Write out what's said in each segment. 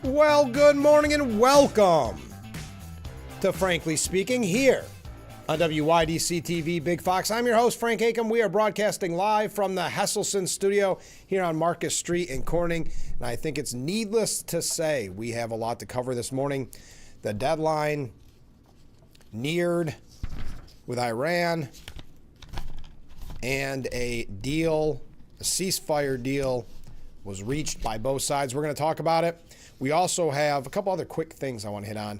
Well, good morning and welcome to Frankly Speaking here on WYDC TV Big Fox. I'm your host, Frank Acom. We are broadcasting live from the Hesselson studio here on Marcus Street in Corning. And I think it's needless to say we have a lot to cover this morning. The deadline neared with Iran and a ceasefire deal was reached by both sides. We're going to talk about it. We also have a couple other quick things I want to hit on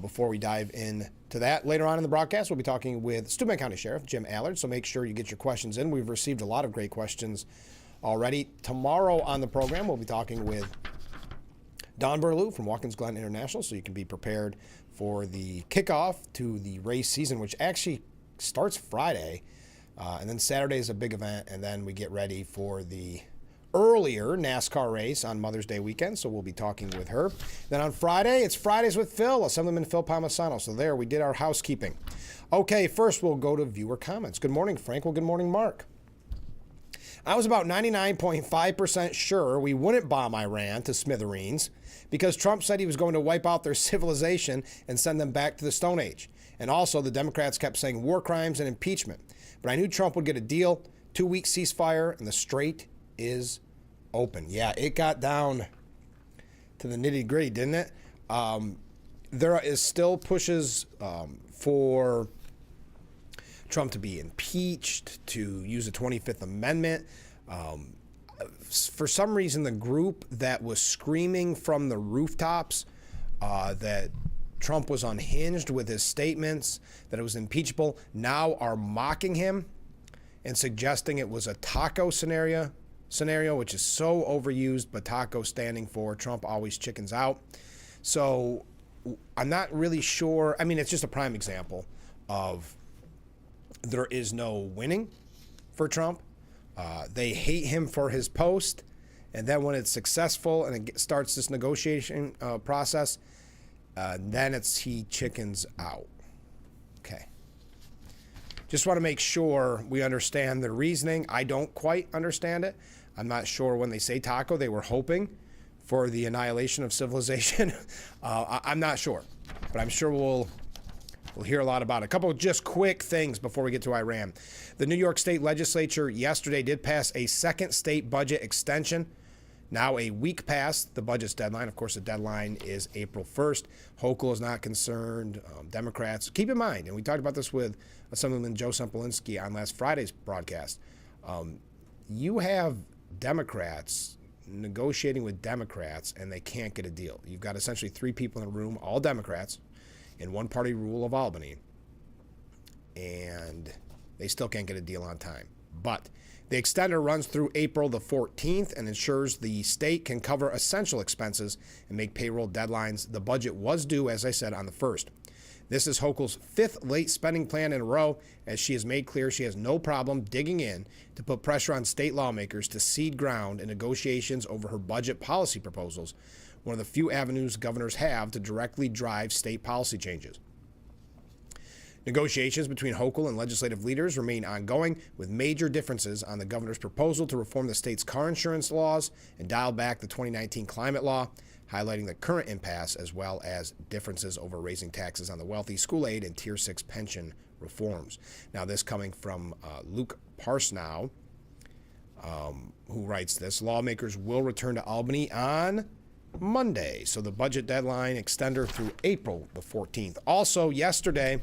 before we dive into that. Later on in the broadcast, we'll be talking with Steuben County Sheriff Jim Allard, so make sure you get your questions in. We've received a lot of great questions already. Tomorrow on the program, we'll be talking with Don Burlew from Watkins Glen International, so you can be prepared for the kickoff to the race season, which actually starts Friday, and then Saturday is a big event, and then we get ready for the earlier NASCAR race on Mother's Day weekend, so we'll be talking with her. Then on Friday, it's Fridays with Phil, Assemblyman Phil Palmisano. So there, we did our housekeeping. Okay, first we'll go to viewer comments. Good morning, Frank. Well, good morning, Mark. I was about 99.5% sure we wouldn't bomb Iran to smithereens because Trump said he was going to wipe out their civilization and send them back to the Stone Age. And also, the Democrats kept saying war crimes and impeachment. But I knew Trump would get a deal, 2-week ceasefire, and the strait is open. Yeah, it got down to the nitty gritty, didn't it? There is still pushes for Trump to be impeached, to use the 25th Amendment. For some reason, the group that was screaming from the rooftops that Trump was unhinged with his statements, that it was impeachable, now are mocking him and suggesting it was a taco scenario, which is so overused, but taco standing for Trump always chickens out. So I'm not really sure. I mean, it's just a prime example of there is no winning for Trump. They hate him for his post. And then when it's successful and it starts this negotiation process, then he chickens out. Okay. Just want to make sure we understand the reasoning. I don't quite understand it. I'm not sure when they say taco, they were hoping for the annihilation of civilization. I'm not sure, but I'm sure we'll hear a lot about it. A couple of just quick things before we get to Iran. The New York State Legislature yesterday did pass a second state budget extension. Now a week past the budget's deadline. Of course, the deadline is April 1st. Hochul is not concerned. Democrats, keep in mind, and we talked about this with Assemblyman Joe Sempolinski on last Friday's broadcast, you have Democrats negotiating with Democrats and they can't get a deal. You've got essentially 3 people in a room, all Democrats, in one-party rule of Albany, and they still can't get a deal on time. But the extender runs through April the 14th and ensures the state can cover essential expenses and make payroll deadlines. The budget was due, as I said, on the 1st. This is Hochul's 5th late spending plan in a row, as she has made clear she has no problem digging in to put pressure on state lawmakers to cede ground in negotiations over her budget policy proposals, one of the few avenues governors have to directly drive state policy changes. Negotiations between Hochul and legislative leaders remain ongoing, with major differences on the governor's proposal to reform the state's car insurance laws and dial back the 2019 climate law, highlighting the current impasse, as well as differences over raising taxes on the wealthy, school aid, and Tier 6 pension reforms. Now, this coming from Luke Parsnow, who writes this: lawmakers will return to Albany on Monday. So the budget deadline extender through April the 14th. Also, yesterday,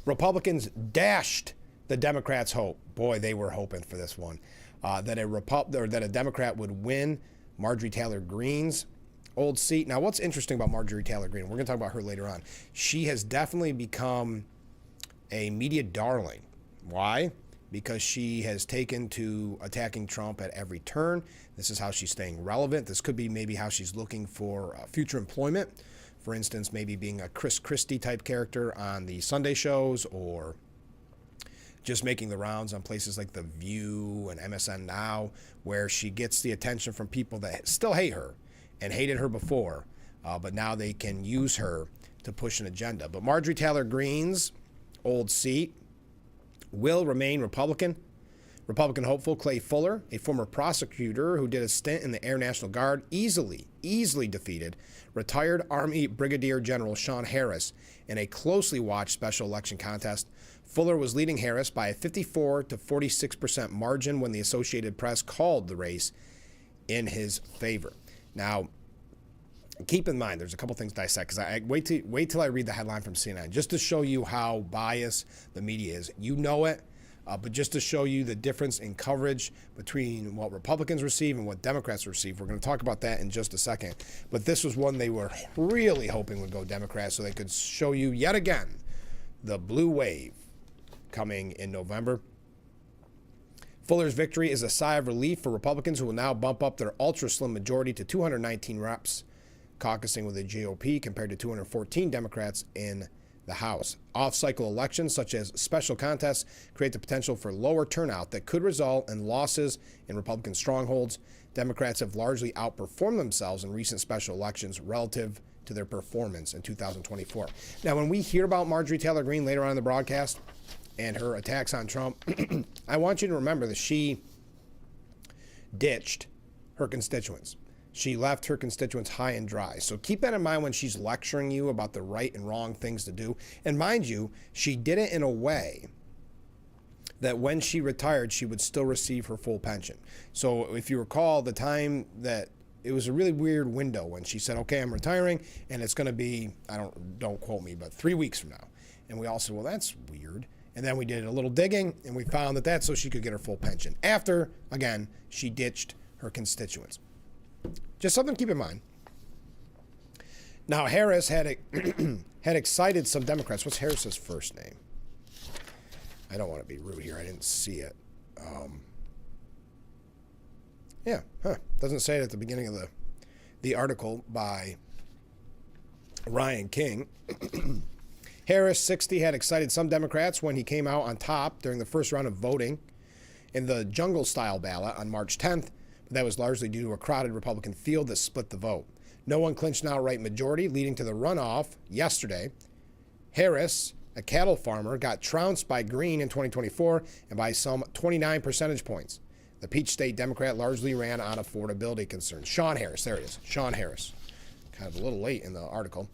Republicans dashed the Democrats' hope. Boy, they were hoping for this one, that a Democrat would win Marjorie Taylor Greene's old seat. Now, what's interesting about Marjorie Taylor Greene, we're going to talk about her later on. She has definitely become a media darling. Why? Because she has taken to attacking Trump at every turn. This is how she's staying relevant. This could be maybe how she's looking for future employment. For instance, maybe being a Chris Christie type character on the Sunday shows, or just making the rounds on places like The View and MSN Now, where she gets the attention from people that still hate her and hated her before, but now they can use her to push an agenda. But Marjorie Taylor Greene's old seat will remain Republican. Republican hopeful Clay Fuller, a former prosecutor who did a stint in the Air National Guard, easily defeated retired Army Brigadier General Sean Harris in a closely watched special election contest. Fuller was leading Harris by a 54 to 46% margin when the Associated Press called the race in his favor. Now, keep in mind, there's a couple things to dissect, because I wait till I read the headline from CNN, just to show you how biased the media is. You know it, but just to show you the difference in coverage between what Republicans receive and what Democrats receive. We're going to talk about that in just a second. But this was one they were really hoping would go Democrat, so they could show you yet again the blue wave coming in November. Fuller's victory is a sigh of relief for Republicans, who will now bump up their ultra-slim majority to 219 reps, caucusing with the GOP, compared to 214 Democrats in the House. Off-cycle elections, such as special contests, create the potential for lower turnout that could result in losses in Republican strongholds. Democrats have largely outperformed themselves in recent special elections relative to their performance in 2024. Now, when we hear about Marjorie Taylor Greene later on in the broadcast and her attacks on Trump, I want you to remember that she ditched her constituents. She left her constituents high and dry. So keep that in mind when she's lecturing you about the right and wrong things to do. And mind you, she did it in a way that when she retired, she would still receive her full pension. So if you recall the time that it was a really weird window when she said, okay, I'm retiring, and it's going to be, don't quote me, but 3 weeks from now. And we all said, well, that's weird. And then we did a little digging, and we found that that's so she could get her full pension. After, again, she ditched her constituents. Just something to keep in mind. Now, Harris had excited some Democrats. What's Harris's first name? I don't want to be rude here. I didn't see it. Doesn't say it at the beginning of the article by Ryan King. Harris, 60, had excited some Democrats when he came out on top during the first round of voting in the jungle-style ballot on March 10th. But that was largely due to a crowded Republican field that split the vote. No one clinched an outright majority, leading to the runoff yesterday. Harris, a cattle farmer, got trounced by Greene in 2024 and by some 29 percentage points. The Peach State Democrat largely ran on affordability concerns. Sean Harris, there it is, Sean Harris. Kind of a little late in the article.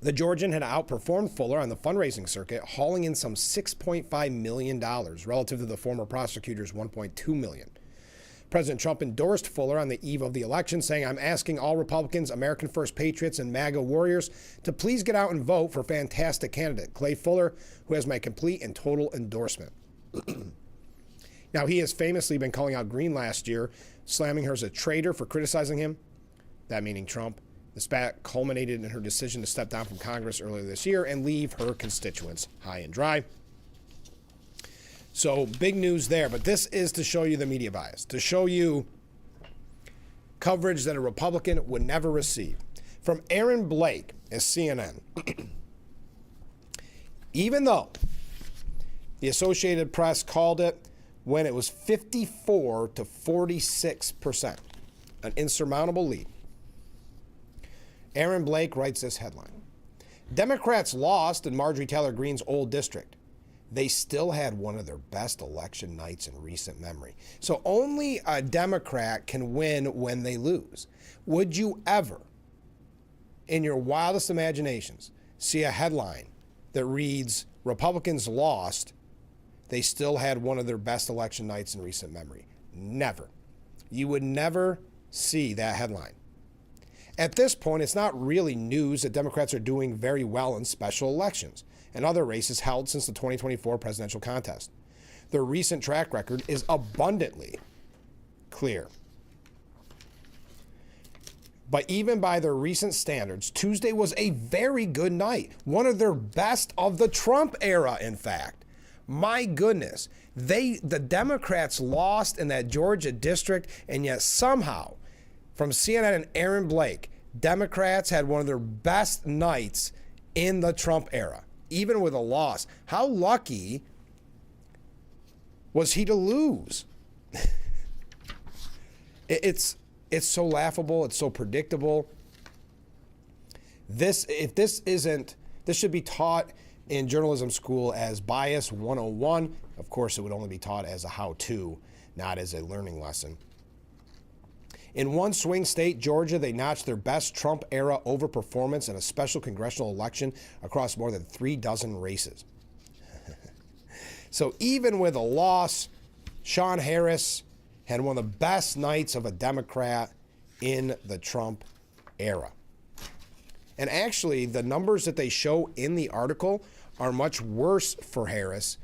The Georgian had outperformed Fuller on the fundraising circuit, hauling in some $6.5 million relative to the former prosecutor's $1.2 million. President Trump endorsed Fuller on the eve of the election, saying, I'm asking all Republicans, American First Patriots, and MAGA warriors to please get out and vote for fantastic candidate Clay Fuller, who has my complete and total endorsement. Now, he has famously been calling out Greene last year, slamming her as a traitor for criticizing him, that meaning Trump. The spat culminated in her decision to step down from Congress earlier this year and leave her constituents high and dry. So big news there, but this is to show you the media bias, to show you coverage that a Republican would never receive. From Aaron Blake at CNN, even though the Associated Press called it when it was 54 to 46%, an insurmountable lead. Aaron Blake writes this headline. Democrats lost in Marjorie Taylor Greene's old district. They still had one of their best election nights in recent memory. So only a Democrat can win when they lose. Would you ever, in your wildest imaginations, see a headline that reads, Republicans lost, they still had one of their best election nights in recent memory? Never. You would never see that headline. At this point, it's not really news that Democrats are doing very well in special elections and other races held since the 2024 presidential contest. Their recent track record is abundantly clear. But even by their recent standards, Tuesday was a very good night, one of their best of the Trump era, in fact. My goodness, the Democrats lost in that Georgia district, and yet somehow, from CNN and Aaron Blake, Democrats had one of their best nights in the Trump era, even with a loss. How lucky was he to lose? It's so laughable. It's so predictable. This should be taught in journalism school as Bias 101. Of course, it would only be taught as a how-to, not as a learning lesson. In one swing state, Georgia, they notched their best Trump-era overperformance in a special congressional election across more than 36 races. So even with a loss, Sean Harris had one of the best nights of a Democrat in the Trump era. And actually, the numbers that they show in the article are much worse for Harris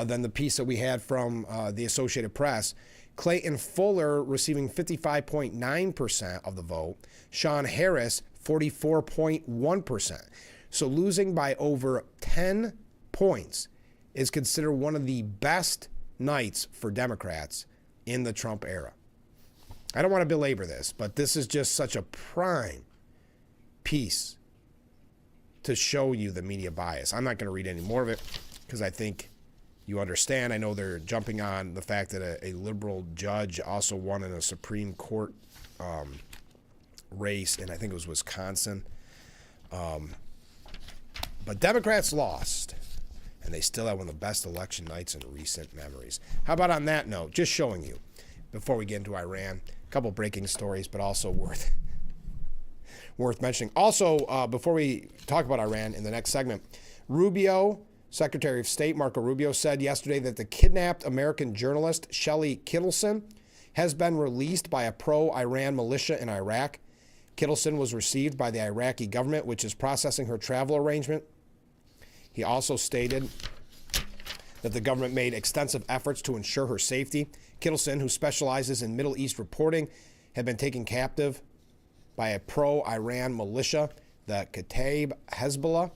than the piece that we had from the Associated Press. Clayton Fuller receiving 55.9% of the vote. Sean Harris, 44.1%. So losing by over 10 points is considered one of the best nights for Democrats in the Trump era. I don't want to belabor this, but this is just such a prime piece to show you the media bias. I'm not going to read any more of it because I think you understand. I know they're jumping on the fact that a liberal judge also won in a Supreme Court race, and I think it was Wisconsin. But Democrats lost, and they still have one of the best election nights in recent memories. How about on that note, just showing you, before we get into Iran, a couple breaking stories, but also worth mentioning. Also, before we talk about Iran in the next segment, Rubio, Secretary of State Marco Rubio, said yesterday that the kidnapped American journalist Shelley Kittleson has been released by a pro-Iran militia in Iraq. Kittleson was received by the Iraqi government, which is processing her travel arrangement. He also stated that the government made extensive efforts to ensure her safety. Kittleson, who specializes in Middle East reporting, had been taken captive by a pro-Iran militia, the Kataib Hezbollah.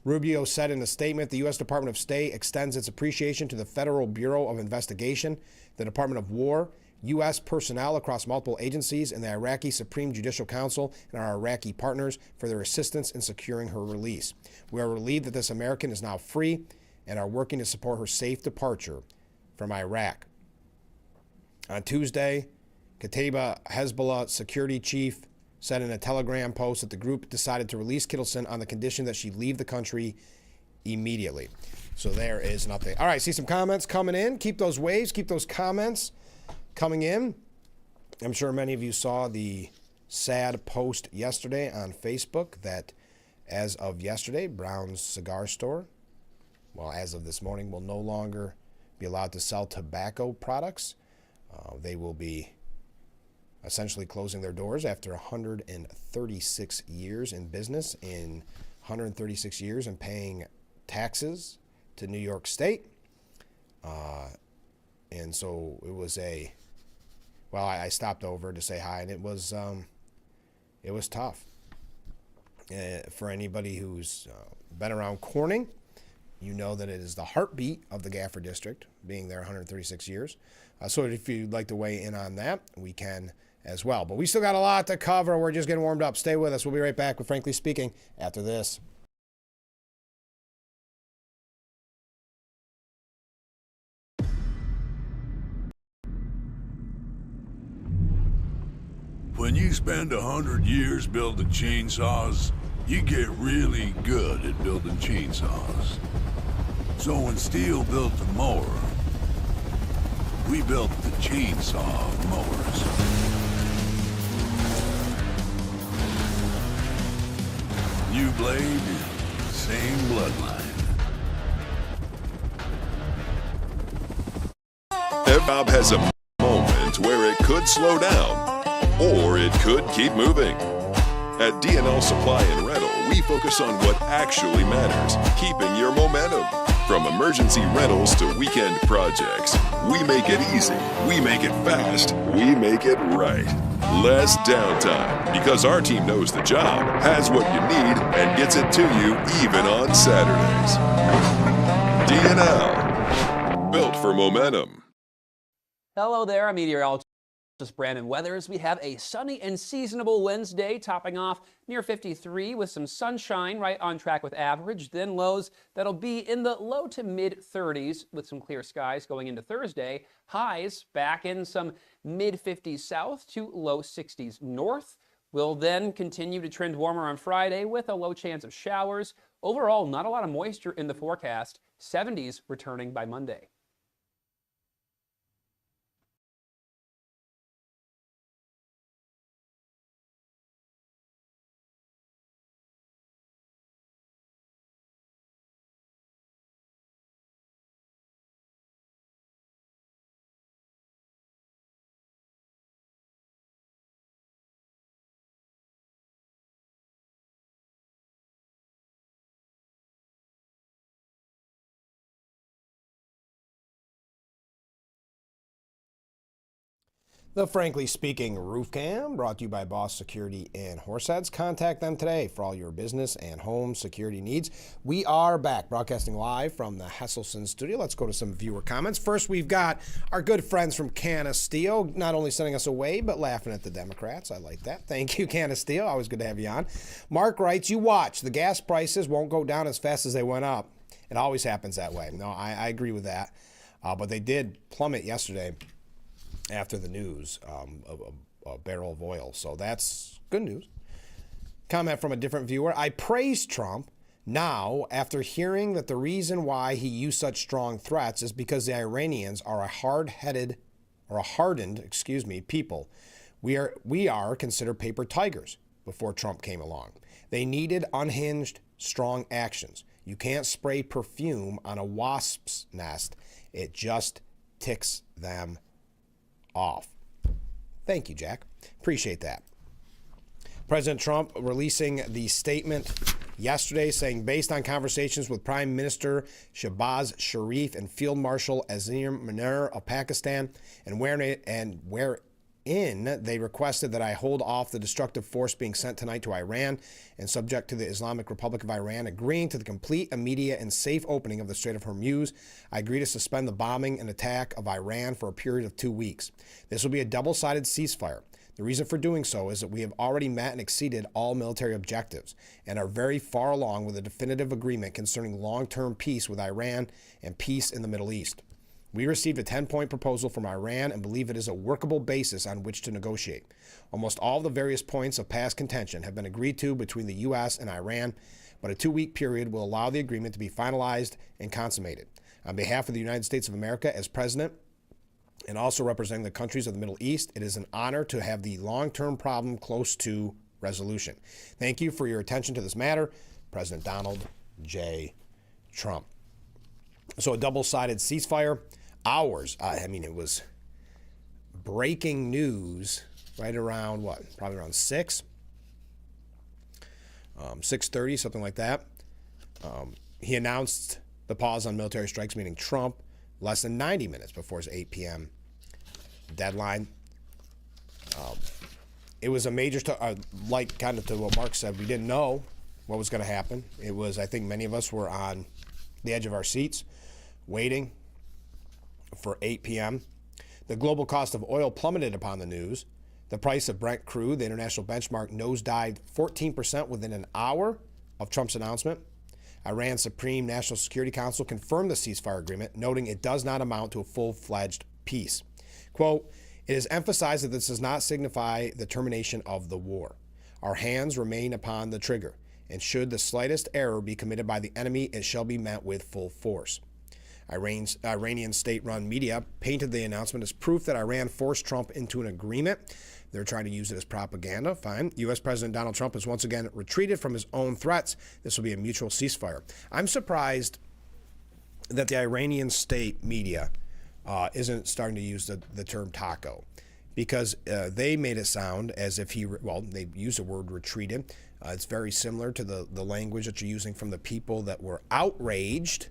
Rubio said in a statement, the U.S. Department of State extends its appreciation to the Federal Bureau of Investigation, the Department of War, U.S. personnel across multiple agencies, and the Iraqi Supreme Judicial Council and our Iraqi partners for their assistance in securing her release. We are relieved that this American is now free and are working to support her safe departure from Iraq. On Tuesday, Kataib Hezbollah security chief said in a Telegram post that the group decided to release Kittleson on the condition that she leave the country immediately. So there is an update. All right, see some comments coming in. Keep those waves, keep those comments coming in. I'm sure many of you saw the sad post yesterday on Facebook that as of yesterday, Brown's Cigar Store, well, as of this morning, will no longer be allowed to sell tobacco products. They will be essentially closing their doors after 136 years in business, in 136 years and paying taxes to New York State. And so it was I stopped over to say hi, and it was tough. For anybody who's been around Corning, you know that it is the heartbeat of the Gaffer District, being there 136 years. So if you'd like to weigh in on that, we can as well. But we still got a lot to cover. We're just getting warmed up. Stay with us. We'll be right back with Frankly Speaking after this. When you spend 100 years building chainsaws, you get really good at building chainsaws. So when Steel built a mower, we built the chainsaw mowers. New blade, same bloodline. Every job has a moment where it could slow down, or it could keep moving. At D&L Supply and Rental, we focus on what actually matters, keeping your momentum. From emergency rentals to weekend projects, we make it easy, we make it fast, we make it right. Less downtime, because our team knows the job, has what you need, and gets it to you even on Saturdays. D&L, built for momentum. Hello there, I'm meteorologist Brandon Weathers. We have a sunny and seasonable Wednesday, topping off near 53 with some sunshine, right on track with average. Then lows that'll be in the low to mid 30s with some clear skies going into Thursday. Highs back in some mid 50s south to low 60s north. We'll then continue to trend warmer on Friday with a low chance of showers. Overall, not a lot of moisture in the forecast. 70s returning by Monday. The Frankly Speaking Roof Cam, brought to you by Boss Security in Horseheads. Contact them today for all your business and home security needs. We are back, broadcasting live from the Hesselson studio. Let's go to some viewer comments. First, we've got our good friends from Canisteo, not only sending us away, but laughing at the Democrats. I like that. Thank you, Canisteo. Always good to have you on. Mark writes, you watch. The gas prices won't go down as fast as they went up. It always happens that way. No, I agree with that. But they did plummet yesterday after the news of a barrel of oil. So that's good news. Comment from a different viewer. I praise Trump now after hearing that the reason why he used such strong threats is because the Iranians are a hardened people. We are considered paper tigers before Trump came along. They needed unhinged, strong actions. You can't spray perfume on a wasp's nest. It just ticks them off. Thank you, Jack. Appreciate that. President Trump releasing the statement yesterday saying, based on conversations with Prime Minister Shehbaz Sharif and Field Marshal Azim Munir of Pakistan, and wherein they requested that I hold off the destructive force being sent tonight to Iran and subject to the Islamic Republic of Iran, agreeing to the complete, immediate, and safe opening of the Strait of Hormuz. I agree to suspend the bombing and attack of Iran for a period of 2 weeks. This will be a double-sided ceasefire. The reason for doing so is that we have already met and exceeded all military objectives and are very far along with a definitive agreement concerning long-term peace with Iran and peace in the Middle East. We received a 10-point proposal from Iran and believe it is a workable basis on which to negotiate. Almost all of the various points of past contention have been agreed to between the U.S. and Iran, but a 2-week period will allow the agreement to be finalized and consummated. On behalf of the United States of America as President, and also representing the countries of the Middle East, it is an honor to have the long-term problem close to resolution. Thank you for your attention to this matter. President Donald J. Trump. So a double-sided ceasefire. Hours. It was breaking news right around probably around 6, 6:30, something like that. He announced the pause on military strikes, meaning Trump, less than 90 minutes before his 8 p.m. deadline. It was a major, like kind of to what Mark said, we didn't know what was going to happen. It was, I think many of us were on the edge of our seats, waiting for 8 p.m. The global cost of oil plummeted upon the news. The price of Brent crude, the international benchmark, nosedived 14% within an hour of Trump's announcement. Iran's Supreme National Security Council confirmed the ceasefire agreement, noting it does not amount to a full-fledged peace. Quote, it is emphasized that this does not signify the termination of the war. Our hands remain upon the trigger, and should the slightest error be committed by the enemy, it shall be met with full force. Iranian state-run media painted the announcement as proof that Iran forced Trump into an agreement. They're trying to use it as propaganda. Fine. U.S. President Donald Trump has once again retreated from his own threats. This will be a mutual ceasefire. I'm surprised that the Iranian state media isn't starting to use the term taco, because they made it sound as if they used the word retreated. It's very similar to the language that you're using from the people that were outraged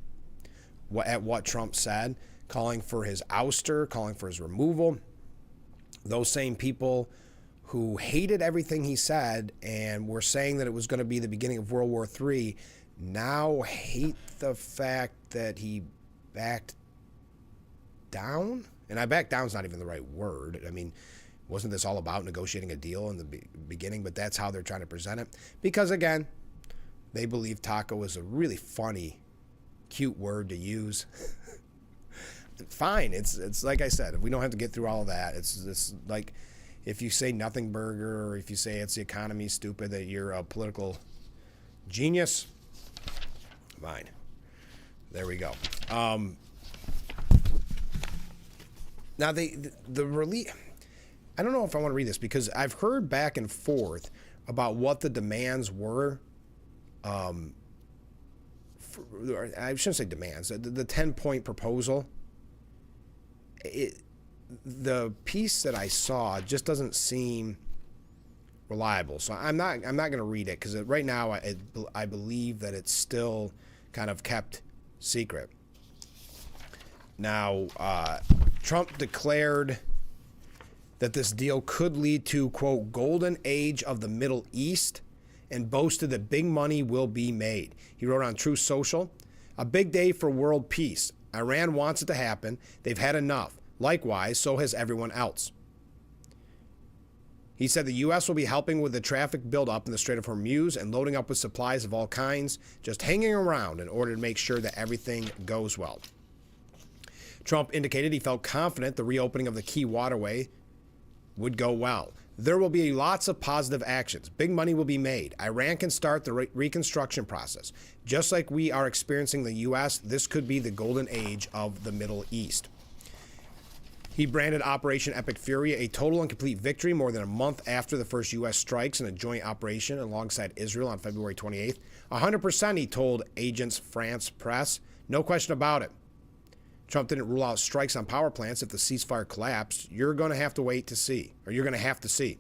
at what Trump said, calling for his ouster, calling for his removal. Those same people who hated everything he said and were saying that it was going to be the beginning of World War III now hate the fact that he backed down. And backed down is not even the right word. I mean, wasn't this all about negotiating a deal in the beginning? But that's how they're trying to present it. Because, again, they believe taco is a really funny, cute word to use. Fine, it's like I said, we don't have to get through all of that. It's like if you say nothing burger, or if you say it's the economy, stupid, that you're a political genius. mine. There we go. Now, the release... I don't know if I want to read this because I've heard back and forth about what the demands were. I shouldn't say demands. The 10-point proposal. The piece that I saw just doesn't seem reliable. So I'm not going to read it because right now I believe that it's still kind of kept secret. Now, Trump declared that this deal could lead to, quote, golden age of the Middle East, and boasted that big money will be made. He wrote on Truth Social, a big day for world peace. Iran wants it to happen. They've had enough. Likewise, so has everyone else. He said the U.S. will be helping with the traffic buildup in the Strait of Hormuz and loading up with supplies of all kinds, just hanging around in order to make sure that everything goes well. Trump indicated he felt confident the reopening of the key waterway would go well. There will be lots of positive actions. Big money will be made. Iran can start the reconstruction process. Just like we are experiencing the U.S., this could be the golden age of the Middle East. He branded Operation Epic Fury a total and complete victory more than a month after the first U.S. strikes in a joint operation alongside Israel on February 28th. 100%, he told Agence France Presse. No question about it. Trump didn't rule out strikes on power plants if the ceasefire collapsed. You're going to have to wait to see, or you're going to have to see.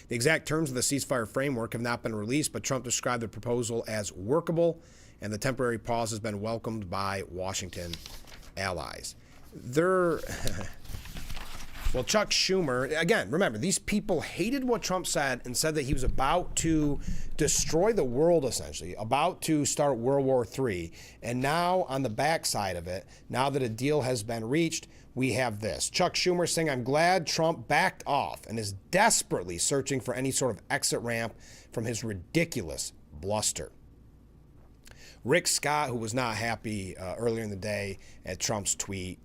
The exact terms of the ceasefire framework have not been released, but Trump described the proposal as workable, and the temporary pause has been welcomed by Washington allies. Well, Chuck Schumer, again, remember, these people hated what Trump said and said that he was about to destroy the world, essentially, about to start World War III. And now, on the backside of it, now that a deal has been reached, we have this. Chuck Schumer saying, I'm glad Trump backed off and is desperately searching for any sort of exit ramp from his ridiculous bluster. Rick Scott, who was not happy earlier in the day at Trump's tweet,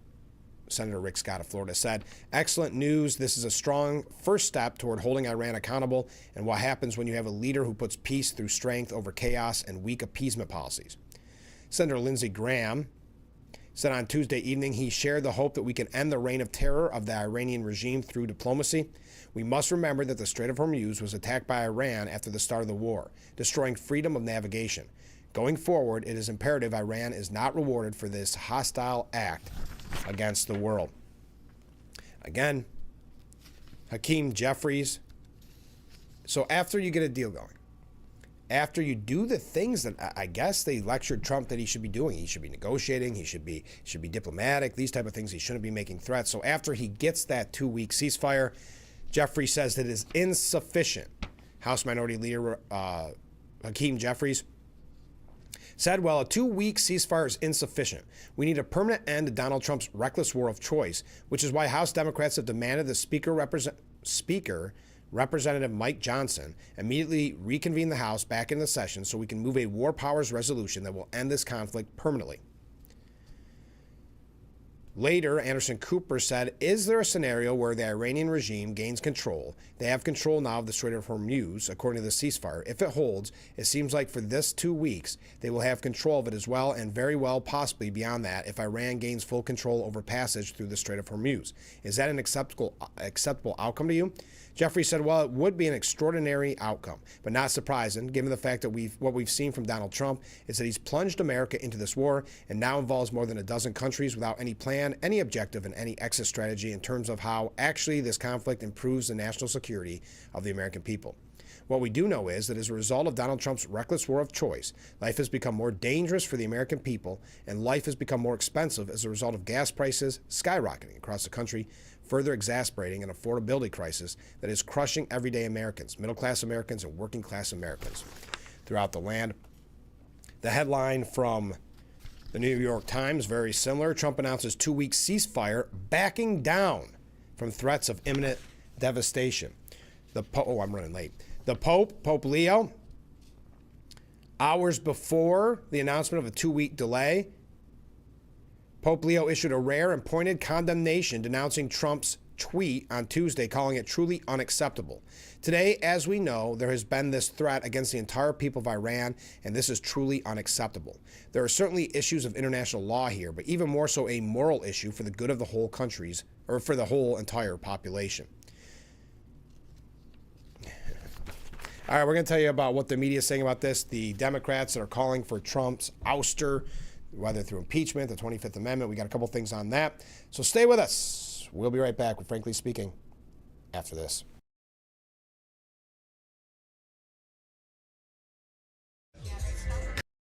Senator Rick Scott of Florida, said, excellent news. This is a strong first step toward holding Iran accountable and what happens when you have a leader who puts peace through strength over chaos and weak appeasement policies. Senator Lindsey Graham said on Tuesday evening he shared the hope that we can end the reign of terror of the Iranian regime through diplomacy. We must remember that the Strait of Hormuz was attacked by Iran after the start of the war, destroying freedom of navigation. Going forward, it is imperative Iran is not rewarded for this hostile act against the world. Again, Hakeem Jeffries. So after you get a deal going, after you do the things that I guess they lectured Trump that he should be doing, he should be negotiating, he should be diplomatic, these type of things, he shouldn't be making threats. So after he gets that 2-week ceasefire, Jeffries says that it is insufficient. House Minority Leader Hakeem Jeffries said, well, a 2-week ceasefire is insufficient. We need a permanent end to Donald Trump's reckless war of choice, which is why House Democrats have demanded the Speaker, Representative Mike Johnson, immediately reconvene the House back into session so we can move a war powers resolution that will end this conflict permanently. Later, Anderson Cooper said, is there a scenario where the Iranian regime gains control? They have control now of the Strait of Hormuz, according to the ceasefire. If it holds, it seems like for this 2 weeks, they will have control of it as well, and very well possibly beyond that if Iran gains full control over passage through the Strait of Hormuz. Is that an acceptable outcome to you? Jeffrey said, well, it would be an extraordinary outcome, but not surprising, given the fact that what we've seen from Donald Trump is that he's plunged America into this war and now involves more than a dozen countries without any plan, any objective, and any exit strategy in terms of how actually this conflict improves the national security of the American people. What we do know is that as a result of Donald Trump's reckless war of choice, life has become more dangerous for the American people, and life has become more expensive as a result of gas prices skyrocketing across the country, further exacerbating an affordability crisis that is crushing everyday Americans, middle-class Americans, and working-class Americans throughout the land. The headline from the New York Times, very similar. Trump announces 2-week ceasefire, backing down from threats of imminent devastation. I'm running late. The Pope Leo, hours before the announcement of a 2-week delay, Pope Leo issued a rare and pointed condemnation denouncing Trump's tweet on Tuesday calling it truly unacceptable. Today, as we know, there has been this threat against the entire people of Iran, and this is truly unacceptable. There are certainly issues of international law here, but even more so a moral issue for the good of the whole countries, or for the whole entire population. All right, we're going to tell you about what the media is saying about this. The Democrats that are calling for Trump's ouster, whether through impeachment, the 25th Amendment. We got a couple things on that. So stay with us. We'll be right back with Frankly Speaking after this.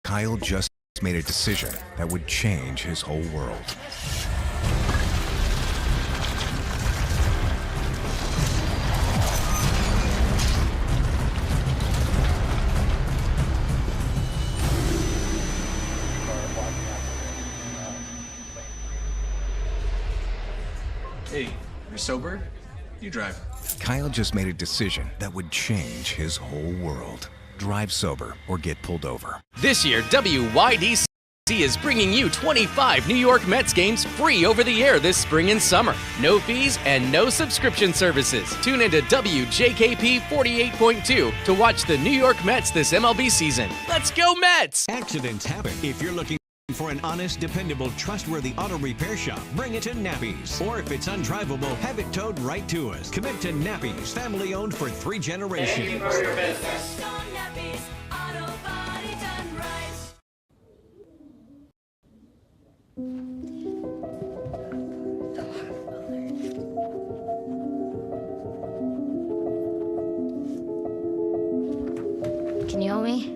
Kyle just made a decision that would change his whole world. Hey, you're sober? You drive. Kyle just made a decision that would change his whole world. Drive sober or get pulled over. This year, WYDC is bringing you 25 New York Mets games free over the air this spring and summer. No fees and no subscription services. Tune into WJKP 48.2 to watch the New York Mets this MLB season. Let's go Mets! Accidents happen. If you're looking for an honest, dependable, trustworthy auto repair shop, bring it to Nappy's. Or if it's undrivable, have it towed right to us. Commit to Nappy's, family owned for 3 generations. Thank you for your business. Nappy's, auto body done right. Can you help me?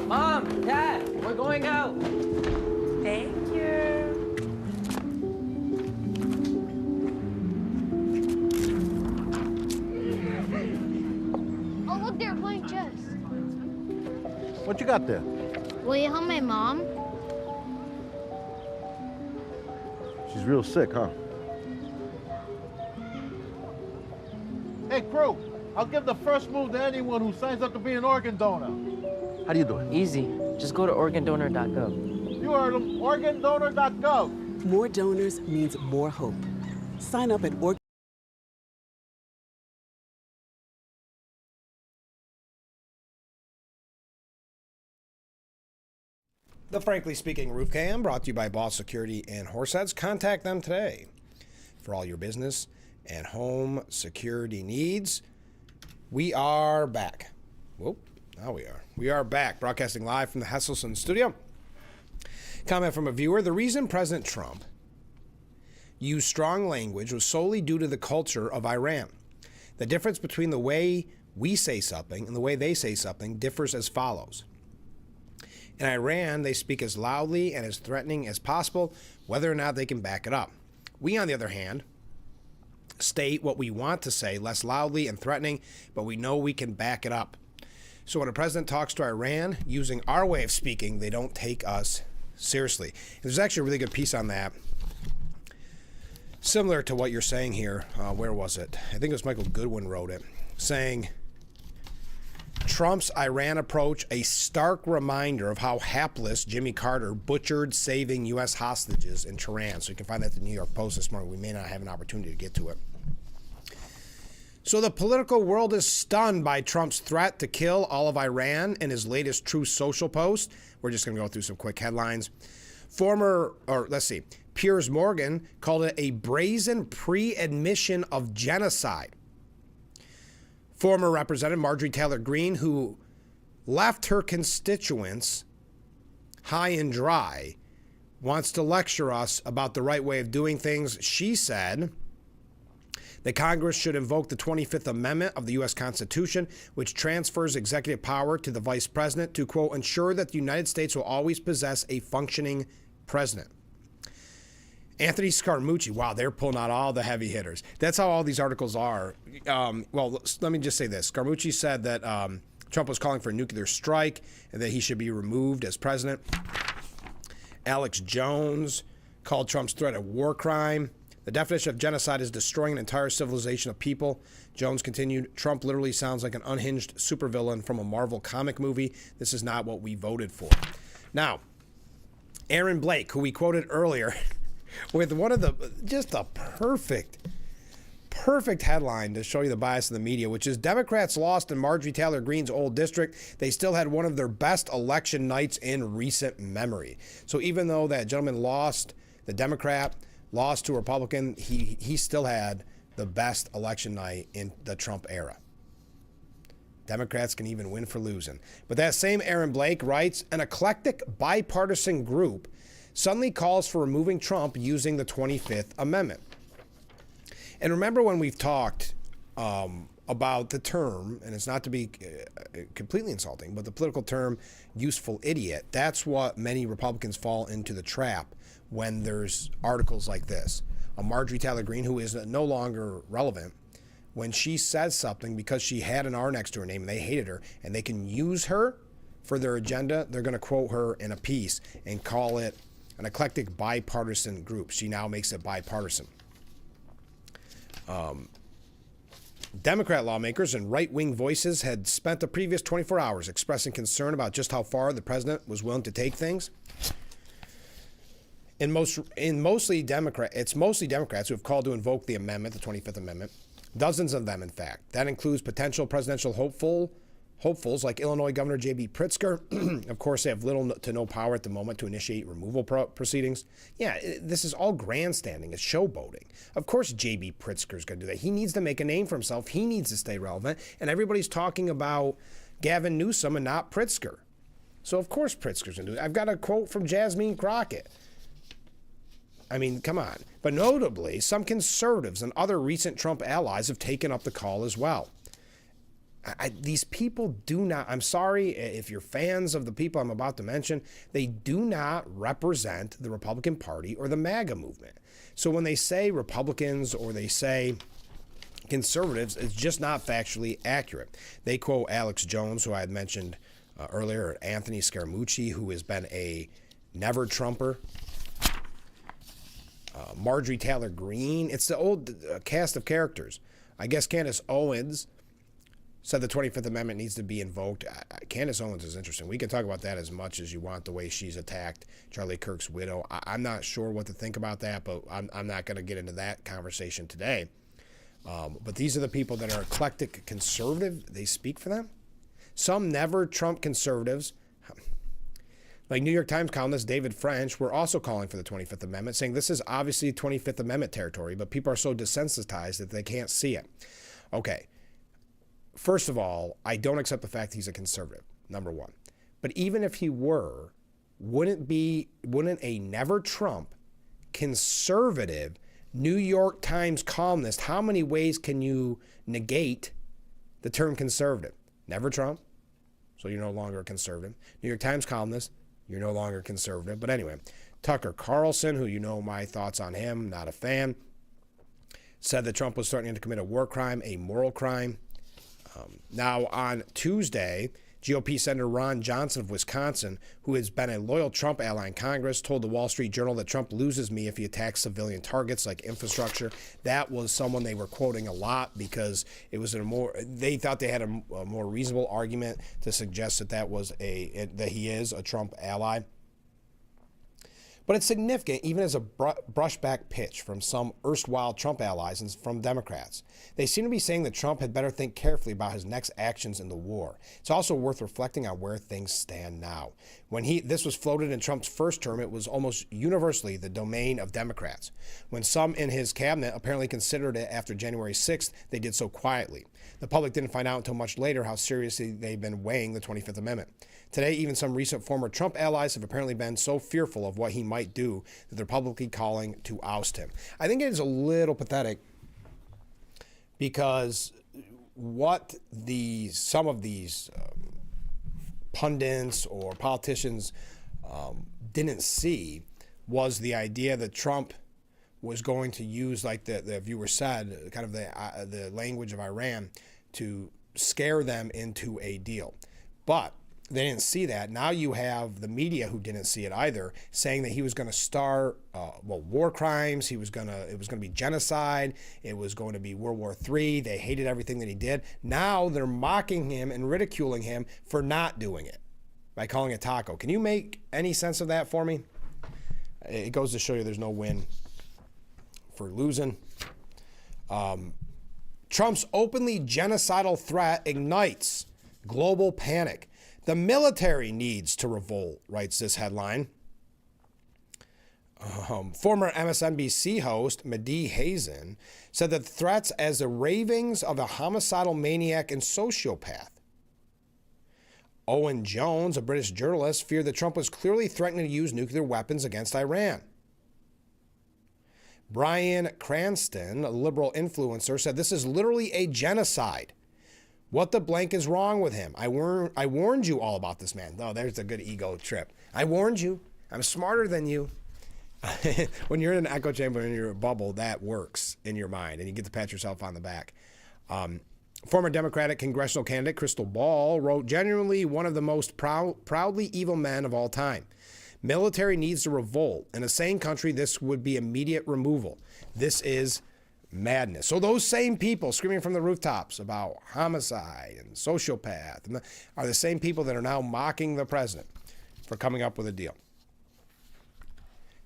Mom, Dad, we're going out. Thank you. Oh, look, they're playing chess. What you got there? Will you help my mom? She's real sick, huh? Hey, crew, I'll give the first move to anyone who signs up to be an organ donor. How do you do it? Easy. Just go to organdonor.gov. You heard him, organdonor.gov. More donors means more hope. Sign up at organ. The Frankly Speaking Roof Cam brought to you by Boss Security and Horseheads. Contact them today for all your business and home security needs. We are back. Whoa, now we are. We are back, broadcasting live from the Hesselson studio. Comment from a viewer: the reason President Trump used strong language was solely due to the culture of Iran. The difference between the way we say something and the way they say something differs as follows. In Iran, they speak as loudly and as threatening as possible, whether or not they can back it up. We, on the other hand, state what we want to say less loudly and threatening, but we know we can back it up. So when a president talks to Iran using our way of speaking, they don't take us seriously. There's actually a really good piece on that, similar to what you're saying here. Where was it? I think it was Michael Goodwin wrote it, saying Trump's Iran approach, a stark reminder of how hapless Jimmy Carter butchered saving U.S. hostages in Tehran. So you can find that at the New York Post this morning. We may not have an opportunity to get to it. So the political world is stunned by Trump's threat to kill all of Iran in his latest Truth Social post. We're just going to go through some quick headlines. Piers Morgan called it a brazen pre-admission of genocide. Former Representative Marjorie Taylor Greene, who left her constituents high and dry, wants to lecture us about the right way of doing things. She said that Congress should invoke the 25th Amendment of the U.S. Constitution, which transfers executive power to the vice president to, quote, ensure that the United States will always possess a functioning president. Anthony Scaramucci, wow, they're pulling out all the heavy hitters. That's how all these articles are. Well, let me just say this. Scaramucci said that Trump was calling for a nuclear strike and that he should be removed as president. Alex Jones called Trump's threat a war crime. The definition of genocide is destroying an entire civilization of people. Jones continued, Trump literally sounds like an unhinged supervillain from a Marvel comic movie. This is not what we voted for. Now, Aaron Blake, who we quoted earlier, with one of the, just a perfect headline to show you the bias of the media, which is Democrats lost in Marjorie Taylor Greene's old district. They still had one of their best election nights in recent memory. So even though that gentleman lost, the Democrat lost to a Republican, he still had the best election night in the Trump era. Democrats can even win for losing. But that same Aaron Blake writes, an eclectic bipartisan group suddenly calls for removing Trump using the 25th Amendment. And remember when we've talked about the term, and it's not to be completely insulting, but the political term useful idiot, that's what many Republicans fall into the trap when there's articles like this. A Marjorie Taylor Greene, who is no longer relevant, when she says something because she had an R next to her name and they hated her, and they can use her for their agenda, they're going to quote her in a piece and call it an eclectic bipartisan group. She now makes it bipartisan. Democrat lawmakers and right-wing voices had spent the previous 24 hours expressing concern about just how far the president was willing to take things. It's mostly Democrats who have called to invoke the amendment, the 25th Amendment. Dozens of them, in fact. That includes potential presidential hopefuls like Illinois Governor J.B. Pritzker. Of course, they have little to no power at the moment to initiate removal proceedings. Yeah, this is all grandstanding. It's showboating. Of course, J.B. Pritzker is going to do that. He needs to make a name for himself. He needs to stay relevant. And everybody's talking about Gavin Newsom and not Pritzker. So, of course, Pritzker's going to do it. I've got a quote from Jasmine Crockett. I mean, come on. But notably, some conservatives and other recent Trump allies have taken up the call as well. These people do not, I'm sorry if you're fans of the people I'm about to mention, they do not represent the Republican Party or the MAGA movement. So when they say Republicans or they say conservatives, it's just not factually accurate. They quote Alex Jones, who I had mentioned earlier, or Anthony Scaramucci, who has been a never-Trumper. Marjorie Taylor Greene. It's the old cast of characters. I guess Candace Owens said the 25th Amendment needs to be invoked. Candace Owens is interesting. We can talk about that as much as you want, the way she's attacked Charlie Kirk's widow. I'm not sure what to think about that, but I'm not going to get into that conversation today. But these are the people that are eclectic conservative. They speak for them. Some never-Trump conservatives, like New York Times columnist David French, were also calling for the 25th Amendment, saying this is obviously 25th Amendment territory, but people are so desensitized that they can't see it. Okay. First of all, I don't accept the fact he's a conservative, number one. But even if he were, wouldn't a never-Trump conservative New York Times columnist, how many ways can you negate the term conservative? Never Trump, so you're no longer a conservative. New York Times columnist, you're no longer conservative. But anyway, Tucker Carlson, who you know my thoughts on him, not a fan, said that Trump was threatening to commit a war crime, a moral crime. Now, on Tuesday, GOP Senator Ron Johnson of Wisconsin, who has been a loyal Trump ally in Congress, told the Wall Street Journal that Trump loses me if he attacks civilian targets like infrastructure. That was someone they were quoting a lot because it was they thought they had a more reasonable argument to suggest that that he is a Trump ally. But it's significant even as a brushback pitch from some erstwhile Trump allies and from Democrats. They seem to be saying that Trump had better think carefully about his next actions in the war. It's also worth reflecting on where things stand now. When this was floated in Trump's first term, it was almost universally the domain of Democrats. When some in his cabinet apparently considered it after January 6th, they did so quietly. The public didn't find out until much later how seriously they've been weighing the 25th Amendment. Today, even some recent former Trump allies have apparently been so fearful of what he might do that they're publicly calling to oust him. I think it is a little pathetic because what some of these pundits or politicians didn't see was the idea that Trump was going to use, like the viewer said, kind of the language of Iran to scare them into a deal. But They didn't see that. Now you have the media who didn't see it either, saying that he was going to start war crimes. It was going to be genocide. It was going to be World War III. They hated everything that he did. Now they're mocking him and ridiculing him for not doing it by calling it taco. Can you make any sense of that for me? It goes to show you there's no win for losing. Trump's openly genocidal threat ignites global panic. The military needs to revolt, writes this headline. Former MSNBC host Mehdi Hazen said that threats as the ravings of a homicidal maniac and sociopath. Owen Jones, a British journalist, feared that Trump was clearly threatening to use nuclear weapons against Iran. Bryan Cranston, a liberal influencer, said this is literally a genocide. What the blank is wrong with him? I warned you all about this man. Oh, there's a good ego trip. I warned you. I'm smarter than you. When you're in an echo chamber and you're in a bubble, that works in your mind, and you get to pat yourself on the back. Former Democratic congressional candidate Crystal Ball wrote, genuinely one of the most proudly evil men of all time. Military needs to revolt. In a sane country, this would be immediate removal. This is madness. So those same people screaming from the rooftops about homicide and sociopath are the same people that are now mocking the president for coming up with a deal.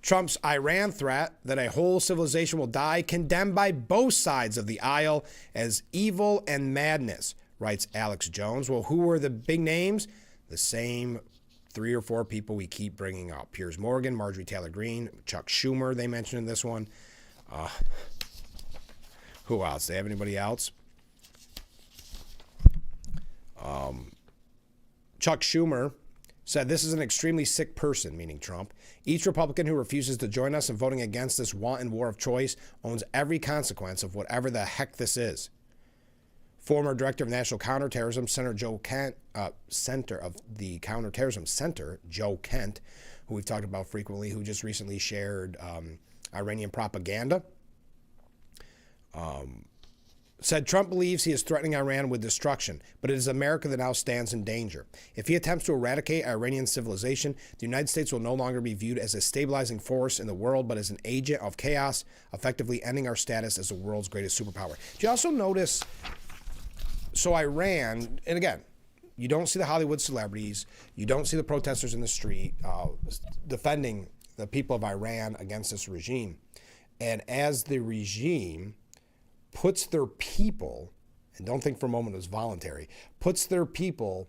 Trump's Iran threat that a whole civilization will die, condemned by both sides of the aisle as evil and madness, writes Alex Jones. Well, who were the big names? The same 3 or 4 people we keep bringing up. Piers Morgan, Marjorie Taylor Greene, Chuck Schumer, they mentioned in this one. Who else? Do they have anybody else? Chuck Schumer said this is an extremely sick person, meaning Trump. Each Republican who refuses to join us in voting against this wanton war of choice owns every consequence of whatever the heck this is. Former Director of National Counterterrorism Center Joe Kent, Center of the Counterterrorism Center Joe Kent, who we've talked about frequently, who just recently shared Iranian propaganda, said Trump believes he is threatening Iran with destruction, but it is America that now stands in danger. If he attempts to eradicate Iranian civilization, the United States will no longer be viewed as a stabilizing force in the world, but as an agent of chaos, effectively ending our status as the world's greatest superpower. Do you also notice, so Iran, and again, you don't see the Hollywood celebrities, you don't see the protesters in the street defending the people of Iran against this regime. And as the regime puts their people, and don't think for a moment it was voluntary, puts their people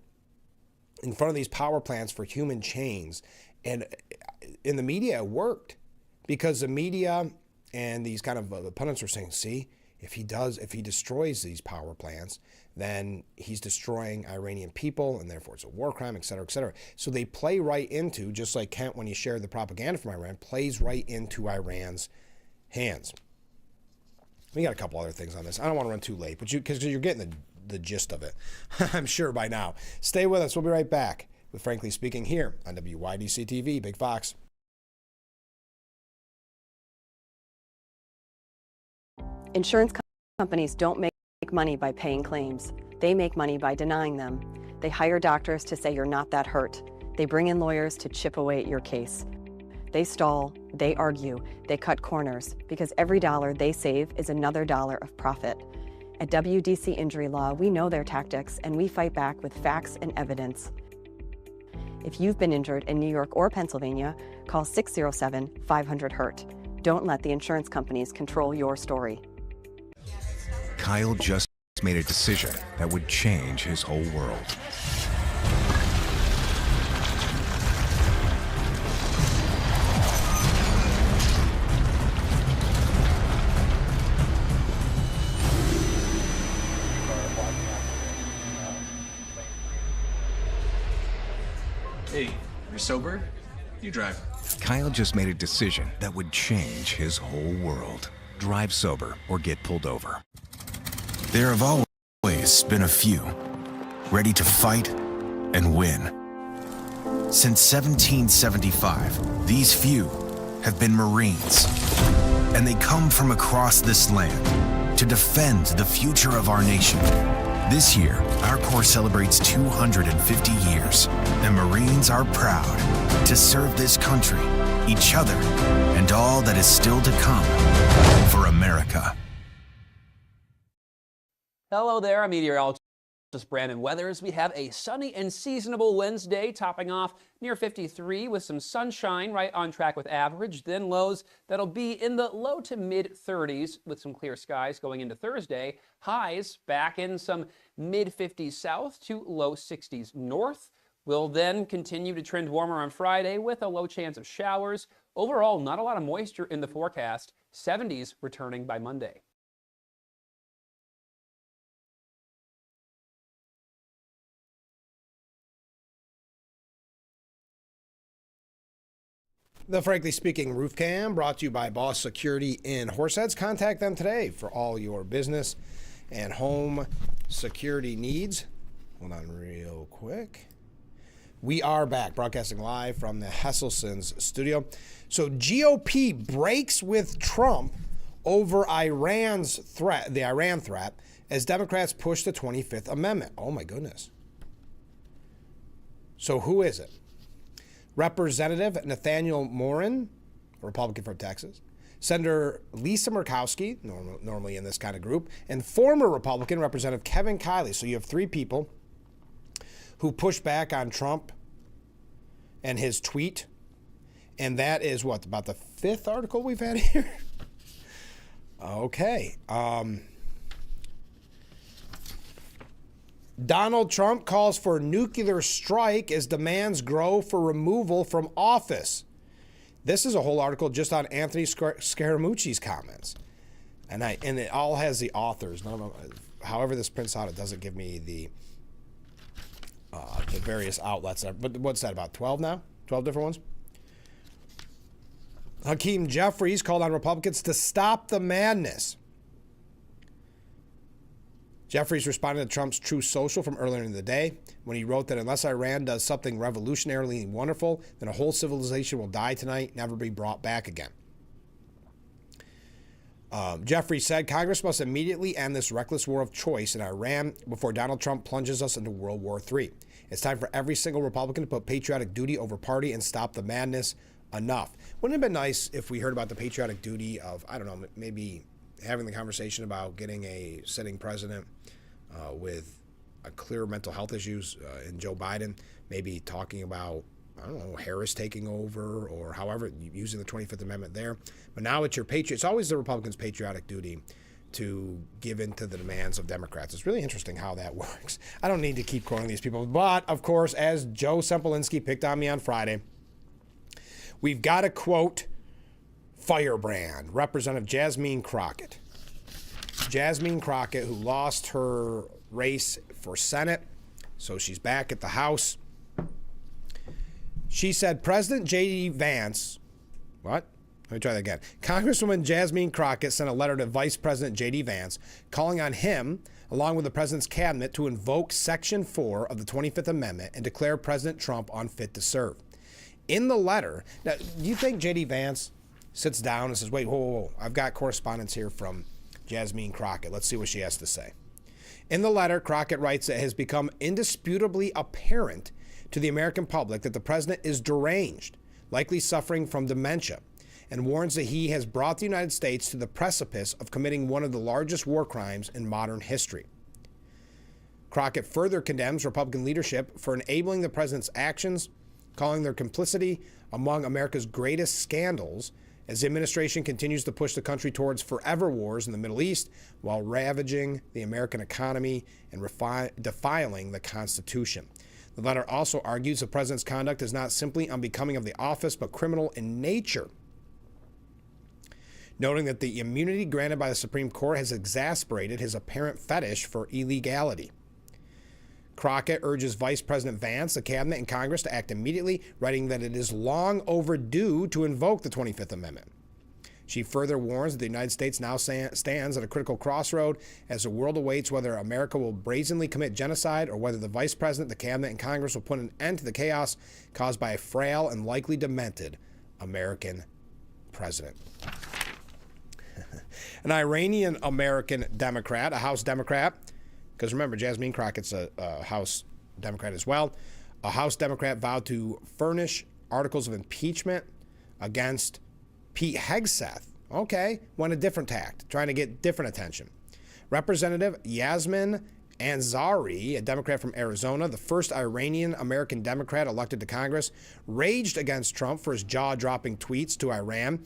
in front of these power plants for human chains. And in the media, it worked because the media and these kind of pundits are saying, see, if he destroys these power plants, then he's destroying Iranian people, and therefore it's a war crime, et cetera, et cetera. So they play right into, just like Kent, when he shared the propaganda from Iran, plays right into Iran's hands. We got a couple other things on this. I don't want to run too late, but because you're getting the gist of it, I'm sure by now. Stay with us. We'll be right back with Frankly Speaking here on WYDC TV, Big Fox. Insurance companies don't make money by paying claims. They make money by denying them. They hire doctors to say you're not that hurt. They bring in lawyers to chip away at your case. They stall, they argue, they cut corners, because every dollar they save is another dollar of profit. At WDC Injury Law, we know their tactics, and we fight back with facts and evidence. If you've been injured in New York or Pennsylvania, call 607-500-HURT. Don't let the insurance companies control your story. Kyle just made a decision that would change his whole world. Hey, you're sober? You drive. Kyle just made a decision that would change his whole world. Drive sober or get pulled over. There have always been a few, ready to fight and win. Since 1775, these few have been Marines, and they come from across this land to defend the future of our nation. This year, Our Corps celebrates 250 years, and Marines are proud to serve this country, each other, and all that is still to come for America. Hello there, I'm meteorologist Brandon Weathers. We have a sunny and seasonable Wednesday, topping off near 53 with some sunshine, right on track with average. Then lows that'll be in the low to mid 30s with some clear skies going into Thursday. Highs back in some mid 50s south to low 60s north. We'll then continue to trend warmer on Friday with a low chance of showers. Overall, not a lot of moisture in the forecast. 70s returning by Monday. The Frankly Speaking Roof Cam brought to you by Boss Security in Horseheads. Contact them today for all your business and home security needs. Hold on real quick. We are back broadcasting live from the Hesselson's studio. So GOP breaks with Trump over the Iran threat as Democrats push the 25th Amendment. Oh my goodness. So who is it? Representative Nathaniel Morin, a Republican from Texas, Senator Lisa Murkowski, normally in this kind of group, and former Republican Representative Kevin Kiley. So you have three people who push back on Trump and his tweet. And that is what, about the fifth article we've had here? Okay. Donald Trump calls for nuclear strike as demands grow for removal from office. This is a whole article just on Anthony Scaramucci's comments. And it all has the authors. However this prints out, it doesn't give me the various outlets. But what's that, about 12 now? 12 different ones? Hakeem Jeffries called on Republicans to stop the madness. Jeffries responded to Trump's Truth Social from earlier in the day when he wrote that unless Iran does something revolutionarily wonderful, then a whole civilization will die tonight, never be brought back again. Jeffries said Congress must immediately end this reckless war of choice in Iran before Donald Trump plunges us into World War III. It's time for every single Republican to put patriotic duty over party and stop the madness. Enough. Wouldn't it have been nice if we heard about the patriotic duty of, I don't know, maybe having the conversation about getting a sitting president with a clear mental health issues in Joe Biden, maybe talking about, I don't know, Harris taking over or however, using the 25th Amendment there. But now it's it's always the Republicans' patriotic duty to give in to the demands of Democrats. It's really interesting how that works. I don't need to keep quoting these people. But, of course, as Joe Sempolinski picked on me on Friday, we've got to quote Firebrand, Representative Jasmine Crockett. Jasmine Crockett, who lost her race for Senate, so she's back at the House. She said President J.D. Vance, what? Let me try that again. Congresswoman Jasmine Crockett sent a letter to Vice President J.D. Vance calling on him, along with the president's cabinet, to invoke Section 4 of the 25th Amendment and declare President Trump unfit to serve. In the letter, now, do you think J.D. Vance sits down and says, wait, whoa, I've got correspondence here from Jasmine Crockett. Let's see what she has to say. In the letter, Crockett writes that it has become indisputably apparent to the American public that the president is deranged, likely suffering from dementia, and warns that he has brought the United States to the precipice of committing one of the largest war crimes in modern history. Crockett further condemns Republican leadership for enabling the president's actions, calling their complicity among America's greatest scandals as the administration continues to push the country towards forever wars in the Middle East while ravaging the American economy and defiling the Constitution. The letter also argues the president's conduct is not simply unbecoming of the office, but criminal in nature, noting that the immunity granted by the Supreme Court has exasperated his apparent fetish for illegality. Crockett urges Vice President Vance, the cabinet, and Congress to act immediately, writing that it is long overdue to invoke the 25th Amendment. She further warns that the United States now stands at a critical crossroad as the world awaits whether America will brazenly commit genocide or whether the Vice President, the cabinet, and Congress will put an end to the chaos caused by a frail and likely demented American president. An Iranian-American Democrat, a House Democrat, because remember, Jasmine Crockett's a House Democrat as well. A House Democrat vowed to furnish articles of impeachment against Pete Hegseth. Okay, went a different tact, trying to get different attention. Representative Yasmin Ansari, a Democrat from Arizona, the first Iranian-American Democrat elected to Congress, raged against Trump for his jaw-dropping tweets to Iran,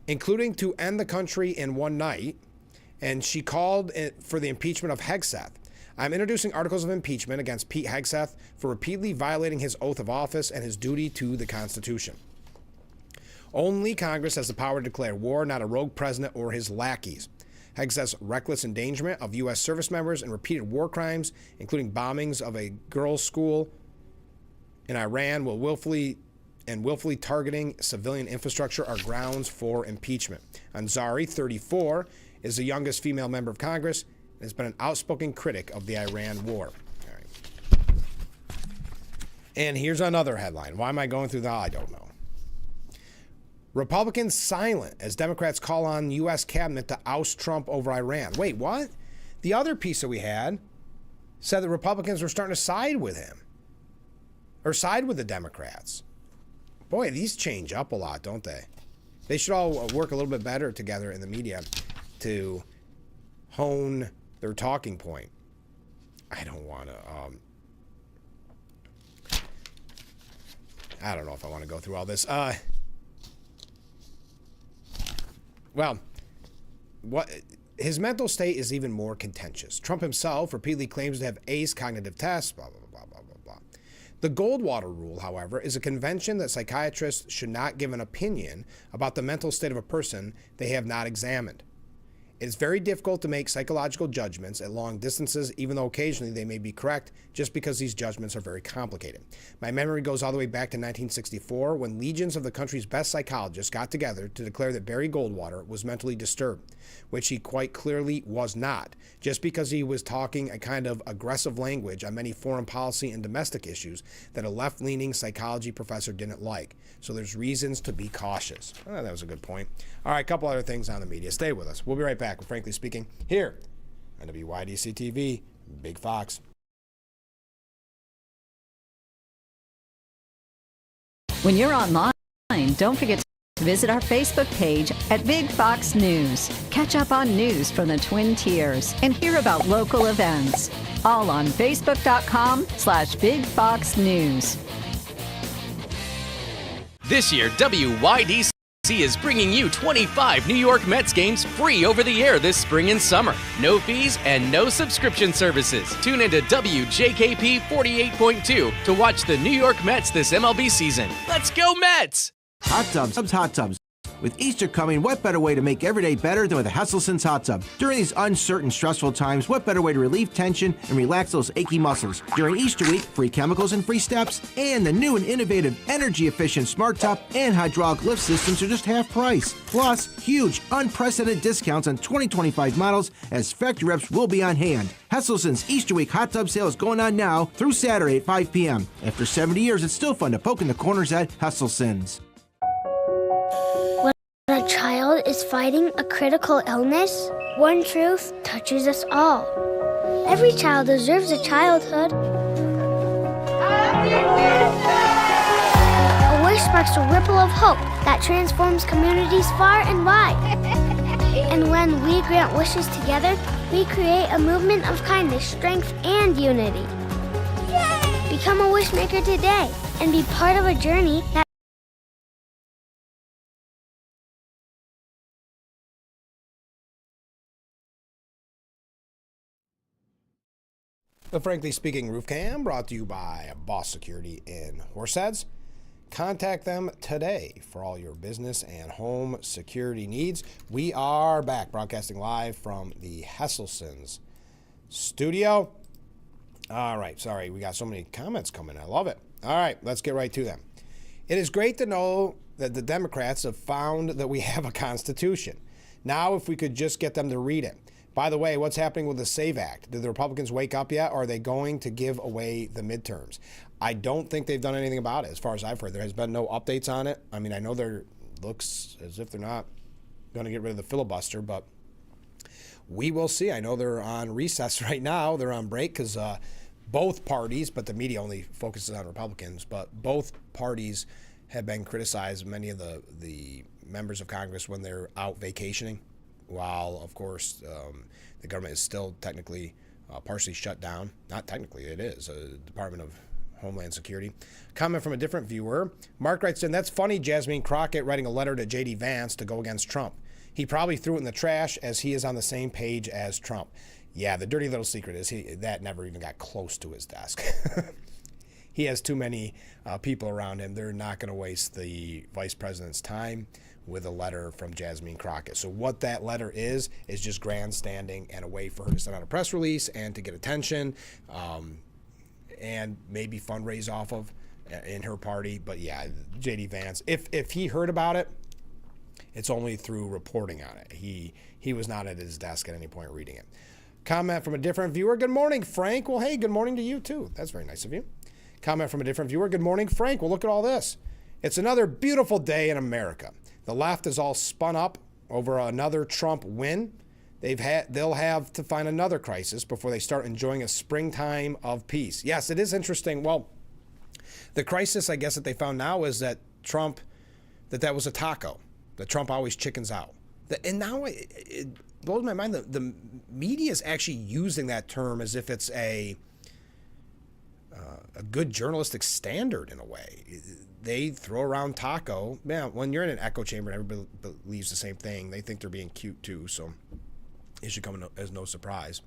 including to end the country in one night, and she called for the impeachment of Hegseth. I'm introducing articles of impeachment against Pete Hegseth for repeatedly violating his oath of office and his duty to the Constitution. Only Congress has the power to declare war, not a rogue president or his lackeys. Hegseth's reckless endangerment of U.S. service members and repeated war crimes, including bombings of a girls' school in Iran, willfully targeting civilian infrastructure are grounds for impeachment. Ansari, 34, is the youngest female member of Congress and has been an outspoken critic of the Iran war. All right. And here's another headline. Why am I going through that? I don't know. Republicans silent as Democrats call on U.S. cabinet to oust Trump over Iran. Wait, what? The other piece that we had said the Republicans were starting to side with him, or side with the Democrats. Boy, these change up a lot, don't they? They should all work a little bit better together in the media to hone their talking point. I don't want to, I don't know if I want to go through all this. Well, his mental state is even more contentious. Trump himself repeatedly claims to have aced cognitive tests, blah, blah, blah, blah, blah, blah. The Goldwater Rule, however, is a convention that psychiatrists should not give an opinion about the mental state of a person they have not examined. It is very difficult to make psychological judgments at long distances, even though occasionally they may be correct, just because these judgments are very complicated. My memory goes all the way back to 1964, when legions of the country's best psychologists got together to declare that Barry Goldwater was mentally disturbed, which he quite clearly was not, just because he was talking a kind of aggressive language on many foreign policy and domestic issues that a left-leaning psychology professor didn't like. So there's reasons to be cautious. Oh, that was a good point. All right, a couple other things on the media. Stay with us. We'll be right back with Frankly Speaking here on WYDC TV, Big Fox. When you're online, don't forget to visit our Facebook page at Big Fox News. Catch up on news from the Twin Tiers and hear about local events. All on Facebook.com/Big Fox News. This year, WYDC is bringing you 25 New York Mets games free over the air this spring and summer. No fees and no subscription services. Tune into WJKP 48.2 to watch the New York Mets this MLB season. Let's go Mets! Hot tubs, hot tubs. With Easter coming, what better way to make every day better than with a Hesselson's hot tub? During these uncertain, stressful times, what better way to relieve tension and relax those achy muscles? During Easter week, free chemicals and free steps, and the new and innovative energy-efficient smart tub and hydraulic lift systems are just half price. Plus, huge, unprecedented discounts on 2025 models as factory reps will be on hand. Hesselson's Easter week hot tub sale is going on now through Saturday at 5 p.m. After 70 years, it's still fun to poke in the corners at Hesselson's. When a child is fighting a critical illness, one truth touches us all. Every child deserves a childhood. A wish sparks a ripple of hope that transforms communities far and wide. And when we grant wishes together, we create a movement of kindness, strength, and unity. Become a wish maker today and be part of a journey that The Frankly Speaking Roof Cam brought to you by Boss Security in Horseheads. Contact them today for all your business and home security needs. We are back broadcasting live from the Hesselson's studio. All right, sorry, we got so many comments coming. I love it. All right, let's get right to them. It is great to know that the Democrats have found that we have a Constitution. Now, if we could just get them to read it. By the way, what's happening with the SAVE Act? Did the Republicans wake up yet, or are they going to give away the midterms? I don't think they've done anything about it, as far as I've heard. There has been no updates on it. I mean, I know there looks as if they're not going to get rid of the filibuster, but we will see. I know they're on recess right now. They're on break because both parties, but the media only focuses on Republicans, but both parties have been criticized, many of the members of Congress, when they're out vacationing, while, of course, the government is still technically partially shut down. Not technically, it is. Department of Homeland Security. Comment from a different viewer. Mark writes in, that's funny, Jasmine Crockett writing a letter to J.D. Vance to go against Trump. He probably threw it in the trash as he is on the same page as Trump. Yeah, the dirty little secret is that never even got close to his desk. He has too many people around him. They're not going to waste the vice president's time with a letter from Jasmine Crockett. So what that letter is just grandstanding and a way for her to send out a press release and to get attention and maybe fundraise off of in her party. But yeah, J.D. Vance, if he heard about it, it's only through reporting on it. He was not at his desk at any point reading it. Comment from a different viewer. Good morning, Frank. Well, hey, good morning to you too. That's very nice of you. Comment from a different viewer. Good morning, Frank. Well, look at all this. It's another beautiful day in America. The left is all spun up over another Trump win. They'll have to find another crisis before they start enjoying a springtime of peace. Yes, it is interesting. Well, the crisis, I guess, that they found now is that Trump, that was a taco, that Trump always chickens out. And now it blows my mind. The media is actually using that term as if it's a good journalistic standard in a way. They throw around taco. Man, when you're in an echo chamber and everybody believes the same thing, they think they're being cute too. So it should come as no surprise.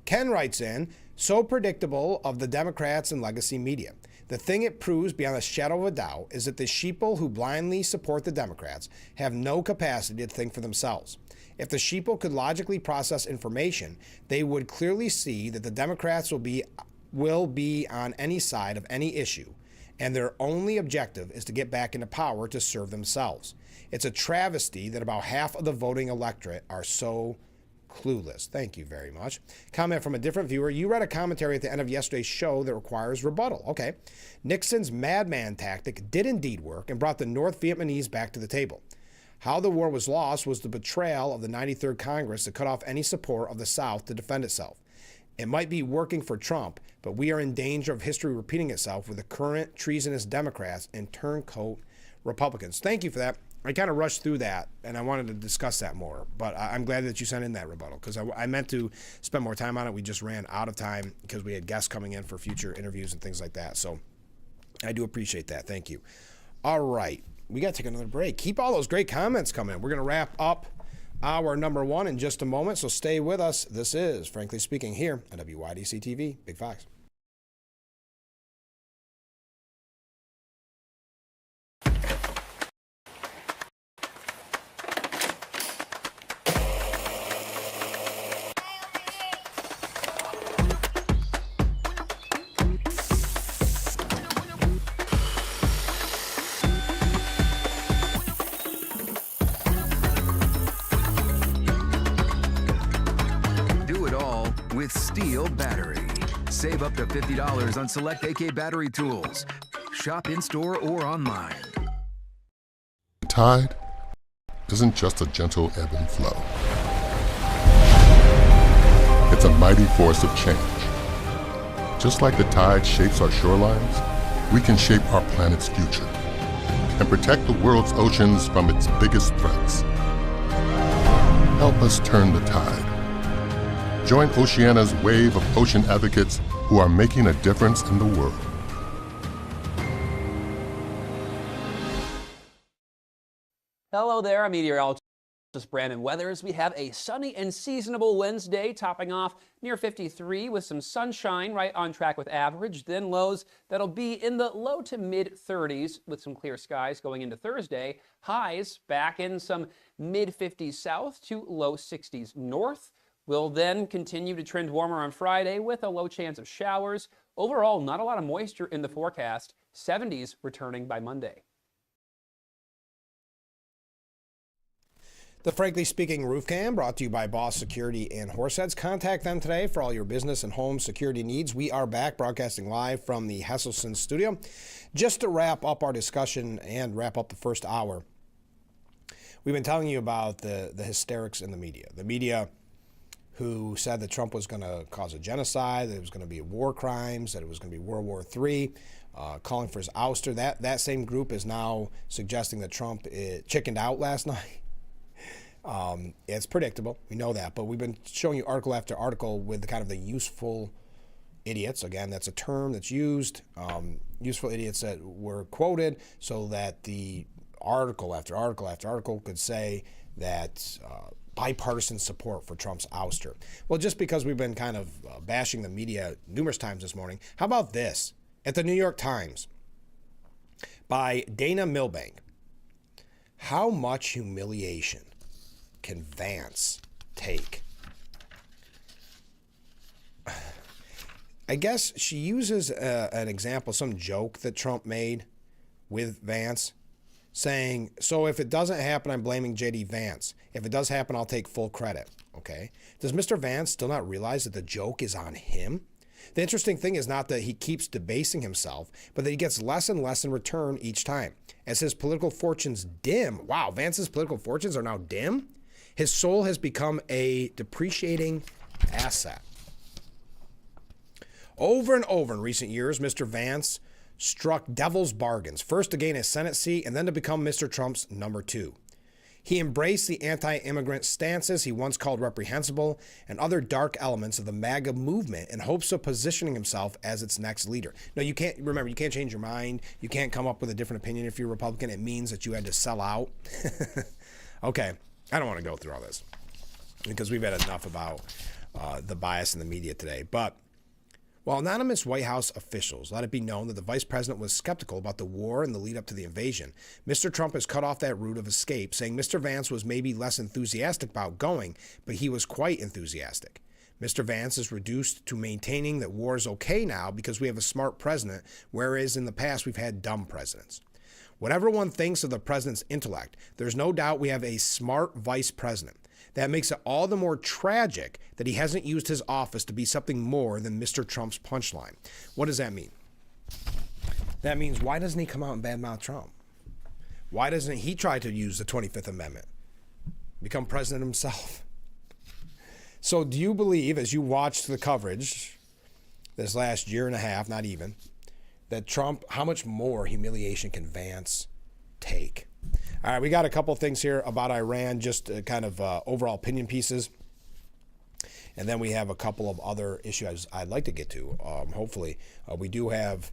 Ken writes in, so predictable of the Democrats and legacy media. The thing it proves beyond a shadow of a doubt is that the sheeple who blindly support the Democrats have no capacity to think for themselves. If the sheeple could logically process information, they would clearly see that the Democrats will be on any side of any issue, and their only objective is to get back into power to serve themselves. It's a travesty that about half of the voting electorate are so clueless. Thank you very much. Comment from a different viewer. You read a commentary at the end of yesterday's show that requires rebuttal. Okay. Nixon's madman tactic did indeed work and brought the North Vietnamese back to the table. How the war was lost was the betrayal of the 93rd Congress to cut off any support of the South to defend itself. It might be working for Trump, but we are in danger of history repeating itself with the current treasonous Democrats and turncoat Republicans. Thank you for that. I kind of rushed through that, and I wanted to discuss that more, but I'm glad that you sent in that rebuttal because I meant to spend more time on it. We just ran out of time because we had guests coming in for future interviews and things like that, so I do appreciate that. Thank you. All right. We got to take another break. Keep all those great comments coming. We're going to wrap up hour number 1 in just a moment, so stay with us. This is Frankly Speaking here on WYDC TV, Big Fox. Steel battery. Save up to $50 on select AK battery tools. Shop in-store or online. The tide isn't just a gentle ebb and flow. It's a mighty force of change. Just like the tide shapes our shorelines, we can shape our planet's future and protect the world's oceans from its biggest threats. Help us turn the tide. Join Oceania's wave of ocean advocates who are making a difference in the world. Hello there, I'm meteorologist Brandon Weathers. We have a sunny and seasonable Wednesday, topping off near 53 with some sunshine, right on track with average. Then lows that'll be in the low to mid 30s with some clear skies going into Thursday. Highs back in some mid 50s south to low 60s north. We'll then continue to trend warmer on Friday with a low chance of showers. Overall, not a lot of moisture in the forecast. 70s returning by Monday. The Frankly Speaking Roof Cam brought to you by Boss Security and Horseheads. Contact them today for all your business and home security needs. We are back broadcasting live from the Hesselson studio. Just to wrap up our discussion and wrap up the first hour, we've been telling you about the hysterics in the media. The media who said that Trump was going to cause a genocide, that it was going to be war crimes, that it was going to be World War III, calling for his ouster. That same group is now suggesting that Trump chickened out last night. It's predictable. We know that. But we've been showing you article after article with the kind of the useful idiots. Again, that's a term that's used. Useful idiots that were quoted so that the article after article after article could say that bipartisan support for Trump's ouster. Well, just because we've been kind of bashing the media numerous times this morning, how about this? At the New York Times, by Dana Milbank, how much humiliation can Vance take? I guess she uses an example, some joke that Trump made with Vance, saying, so if it doesn't happen, I'm blaming J.D. Vance. If it does happen, I'll take full credit. Okay. Does Mr. Vance still not realize that the joke is on him? The interesting thing is not that he keeps debasing himself, but that he gets less and less in return each time. As his political fortunes dim, wow, Vance's political fortunes are now dim? His soul has become a depreciating asset. Over and over in recent years, Mr. Vance struck devil's bargains, first to gain a Senate seat and then to become Mr. Trump's number 2. He embraced the anti-immigrant stances he once called reprehensible and other dark elements of the MAGA movement in hopes of positioning himself as its next leader. No, you can't change your mind. You can't come up with a different opinion if you're a Republican. It means that you had to sell out. Okay, I don't want to go through all this because we've had enough about the bias in the media today. But while anonymous White House officials let it be known that the vice president was skeptical about the war and the lead up to the invasion, Mr. Trump has cut off that route of escape, saying Mr. Vance was maybe less enthusiastic about going, but he was quite enthusiastic. Mr. Vance is reduced to maintaining that war is okay now because we have a smart president, whereas in the past we've had dumb presidents. Whatever one thinks of the president's intellect, there's no doubt we have a smart vice president. That makes it all the more tragic that he hasn't used his office to be something more than Mr. Trump's punchline. What does that mean? That means, why doesn't he come out and badmouth Trump? Why doesn't he try to use the 25th Amendment? Become president himself? So do you believe, as you watched the coverage this last year and a half, not even, that Trump, how much more humiliation can Vance take? All right, we got a couple things here about Iran, just kind of overall opinion pieces. And then we have a couple of other issues I'd like to get to. Hopefully, we do have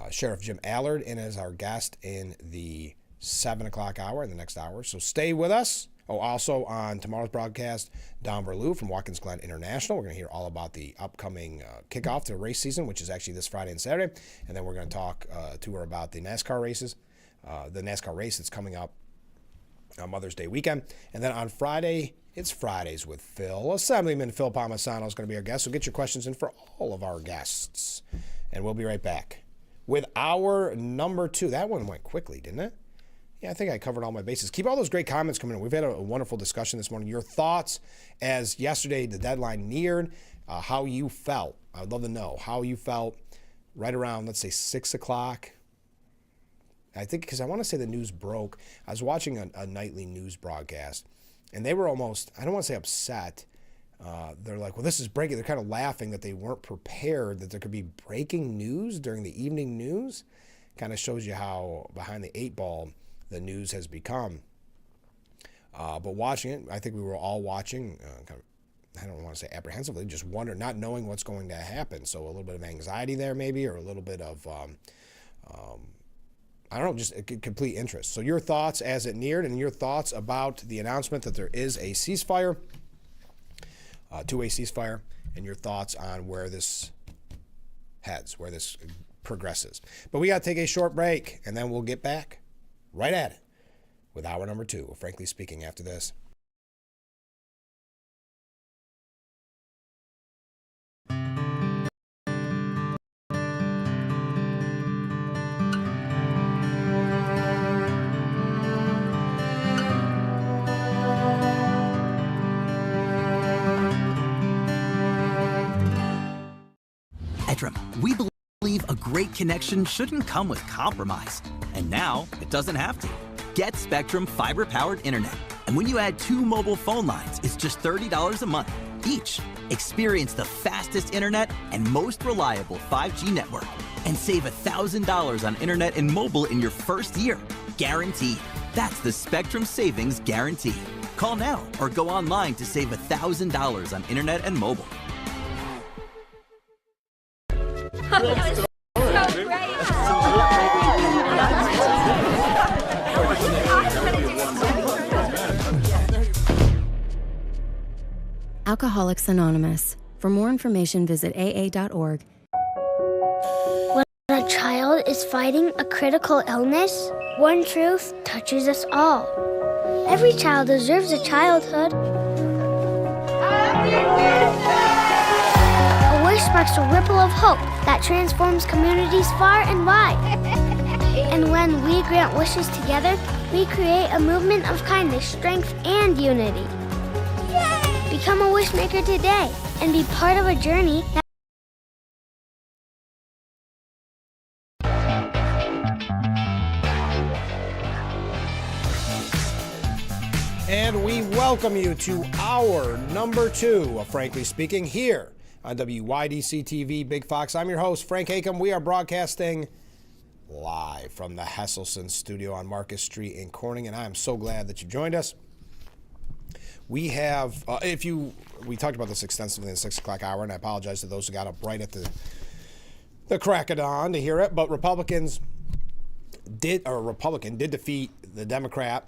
Sheriff Jim Allard in as our guest in the 7 o'clock hour, in the next hour. So stay with us. Oh, also on tomorrow's broadcast, Don Verlew from Watkins Glen International. We're going to hear all about the upcoming kickoff to the race season, which is actually this Friday and Saturday. And then we're going to talk to her about the NASCAR races. The NASCAR race that's coming up on Mother's Day weekend. And then on Friday, it's Fridays with Phil. Assemblyman Phil Palmisano is going to be our guest. So get your questions in for all of our guests. And we'll be right back with our number 2. That one went quickly, didn't it? Yeah, I think I covered all my bases. Keep all those great comments coming in. We've had a wonderful discussion this morning. Your thoughts as yesterday the deadline neared, how you felt. I'd love to know how you felt right around, let's say, 6 o'clock. I think because I want to say the news broke. I was watching a nightly news broadcast, and they were almost, I don't want to say upset. They're like, well, this is breaking. They're kind of laughing that they weren't prepared that there could be breaking news during the evening news. Kind of shows you how behind the 8 ball the news has become. But watching it, I think we were all watching, kind of, I don't want to say apprehensively, just wonder, not knowing what's going to happen. So a little bit of anxiety there maybe, or a little bit of, I don't know, just a complete interest. So your thoughts as it neared, and your thoughts about the announcement that there is a ceasefire, two-way ceasefire, and your thoughts on where this heads, where this progresses. But we got to take a short break, and then we'll get back right at it with hour number 2, Frankly Speaking, after this. We believe a great connection shouldn't come with compromise. And now, it doesn't have to. get Spectrum fiber-powered internet. And when you add 2 mobile phone lines, it's just $30 a month each. Experience the fastest internet and most reliable 5G network. And save $1,000 on internet and mobile in your first year. Guaranteed. That's the Spectrum Savings Guarantee. Call now or go online to save $1,000 on internet and mobile. Alcoholics Anonymous. For more information, visit aa.org. When a child is fighting a critical illness, one truth touches us all. Every child deserves a childhood. A wish sparks a ripple of hope that transforms communities far and wide. And when we grant wishes together, we create a movement of kindness, strength, and unity. Become a wish maker today and be part of a journey that And we welcome you to hour number 2 of Frankly Speaking here on WYDC TV Big Fox. I'm your host, Frank Acom. We are broadcasting live from the Hesselson studio on Marcus Street in Corning, and I am so glad that you joined us. We have, we talked about this extensively in the 6 o'clock hour, and I apologize to those who got up right at the crack of dawn to hear it, but Republican did defeat the Democrat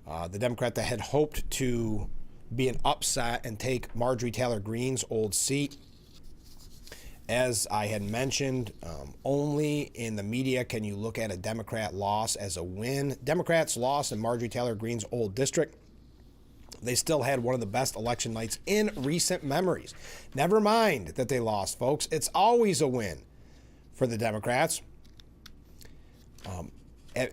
that had hoped to be an upset and take Marjorie Taylor Greene's old seat. As I had mentioned, only in the media can you look at a Democrat loss as a win. Democrats lost in Marjorie Taylor Greene's old district. They still had one of the best election nights in recent memories. Never mind that they lost, folks. It's always a win for the Democrats.